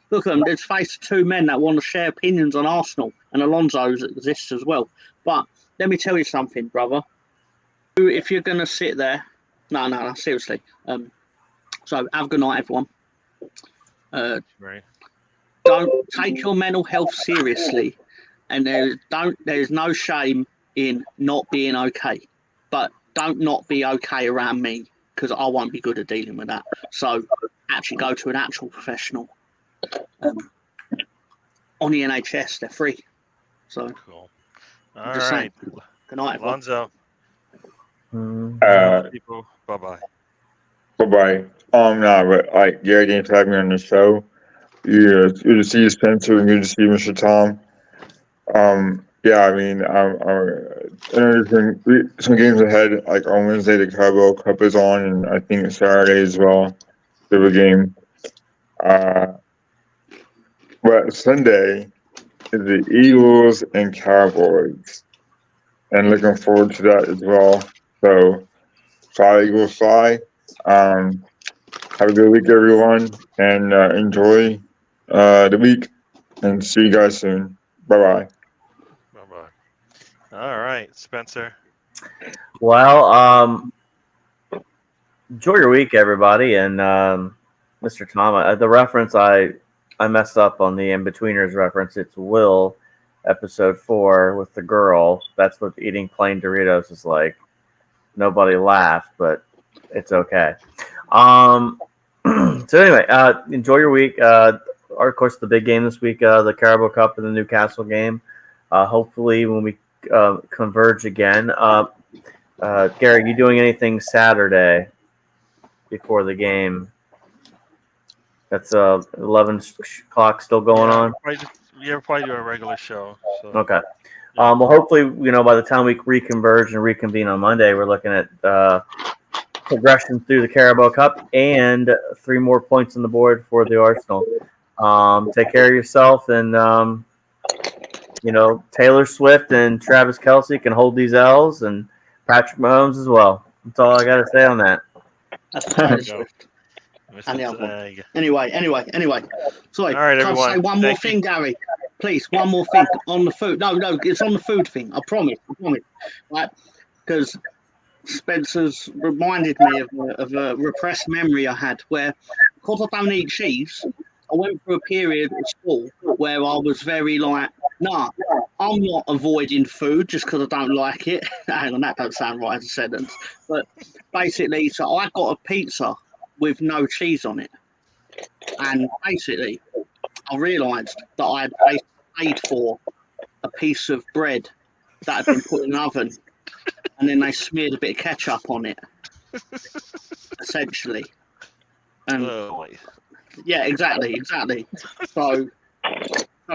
Look at him. There's face of 2 men that want to share opinions on Arsenal, and Alonso's exists as well. But let me tell you something, brother. If you're gonna sit there, no, seriously. So have a good night, everyone. Right. Don't take your mental health seriously, and there's no shame in not being okay, but don't not be okay around me because I won't be good at dealing with that. So actually go to an actual professional. On the NHS, they're free. So cool. All right. Good night, Alonso. People, bye-bye. Bye-bye. No, but like Gary didn't have me on the show. You to see Spencer and good to see Mr. Tom. Yeah, I mean, some games ahead. Like on Wednesday, the Carabao Cup is on, and I think Saturday as well. They have a game. But Sunday is the Eagles and Cowboys, and looking forward to that as well. So, fly Eagles fly. Have have a good week, everyone, and enjoy the week. And see you guys soon. Bye-bye. Bye-bye. All right, Spencer. Well, enjoy your week, everybody. And Mr. Tom, the reference I messed up on the In-Betweeners reference. It's Will, episode 4 with the girl. That's what eating plain Doritos is like. Nobody laughed, but it's okay. So anyway, enjoy your week. Of course, the big game this week, the Carabao Cup and the Newcastle game. Hopefully, when we converge again. Gary, you doing anything Saturday before the game? That's 11 o'clock still going on? Probably do a regular show. So. Okay. Well, hopefully, by the time we reconverge and reconvene on Monday, we're looking at progression through the Carabao Cup and 3 more points on the board for the Arsenal. Take care of yourself, and Taylor Swift and Travis Kelce can hold these L's, and Patrick Mahomes as well. That's all I got to say on that. That's Taylor Swift. And the other one. Anyway. Sorry, all right, can everyone. I say one more thing, Gary? Please, one more thing on the food. No, it's on the food thing. I promise. Right? Because Spencer's reminded me of a repressed memory I had where, because I don't eat cheese, I went through a period at school where I was very like, nah, I'm not avoiding food just because I don't like it. Hang on, that don't sound right as a sentence. But basically, so I got a pizza with no cheese on it. And basically, I realised that I had paid for a piece of bread that had been put in an oven. And then they smeared a bit of ketchup on it, essentially. And yeah, exactly. So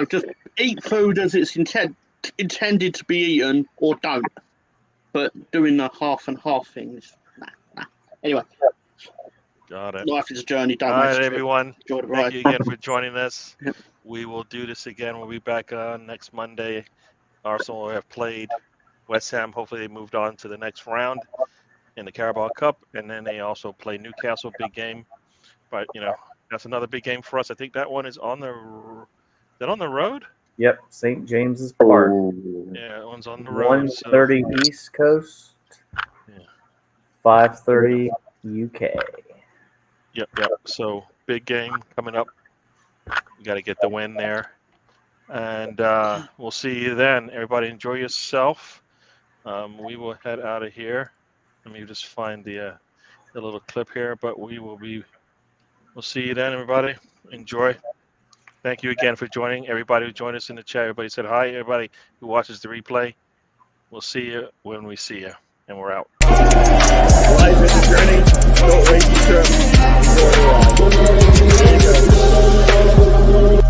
just eat food as it's intended to be eaten, or don't. But doing the half and half thing is nah. Anyway. Got it. Life is a journey. Don't All right, everyone. Thank you again for joining us. We will do this again. We'll be back next Monday. Arsenal will have played West Ham. Hopefully they moved on to the next round in the Carabao Cup, and then they also play Newcastle, big game. But that's another big game for us. I think that one is on the road. Yep, St. James's Park. Yeah, that one's on the road. 1:30 East Coast. Yeah. 5:30 UK. Yep. So big game coming up. You got to get the win there, and we'll see you then. Everybody, enjoy yourself. We will head out of here. Let me just find the little clip here, but we'll see you then, everybody. Enjoy. Thank you again for joining. Everybody who joined us in the chat, everybody said hi. Everybody who watches the replay, we'll see you when we see you, and we're out. Life is a journey. Don't waste your trip.